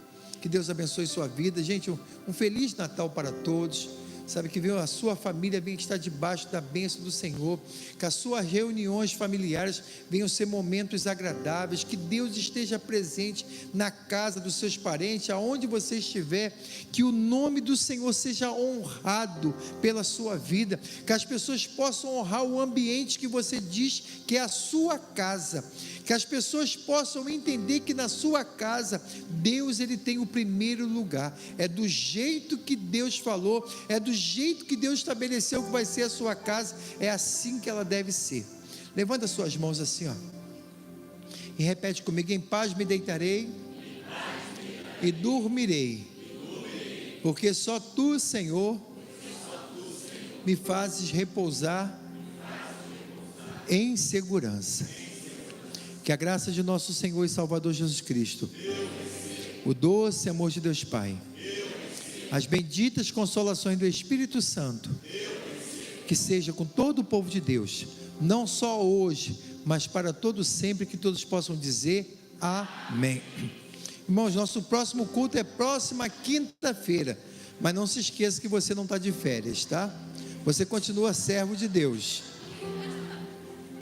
Que Deus abençoe sua vida, gente. Um Feliz Natal para todos. Sabe, que a sua família venha estar debaixo da bênção do Senhor, que as suas reuniões familiares venham ser momentos agradáveis, que Deus esteja presente na casa dos seus parentes, aonde você estiver, que o nome do Senhor seja honrado pela sua vida, que as pessoas possam honrar o ambiente que você diz que é a sua casa, que as pessoas possam entender que na sua casa, Deus, Ele tem o primeiro lugar, é do jeito que Deus falou, é do jeito que Deus estabeleceu que vai ser a sua casa, é assim que ela deve ser. Levanta suas mãos assim, ó, e repete comigo: em paz me deitarei e dormirei, porque só Tu, Senhor, me fazes repousar em segurança. Que a graça de nosso Senhor e Salvador Jesus Cristo, o doce amor de Deus Pai, as benditas consolações do Espírito Santo, que seja com todo o povo de Deus, não só hoje, mas para todo sempre, que todos possam dizer amém. Irmãos, nosso próximo culto é próxima quinta-feira, mas não se esqueça que você não está de férias, tá? Você continua servo de Deus.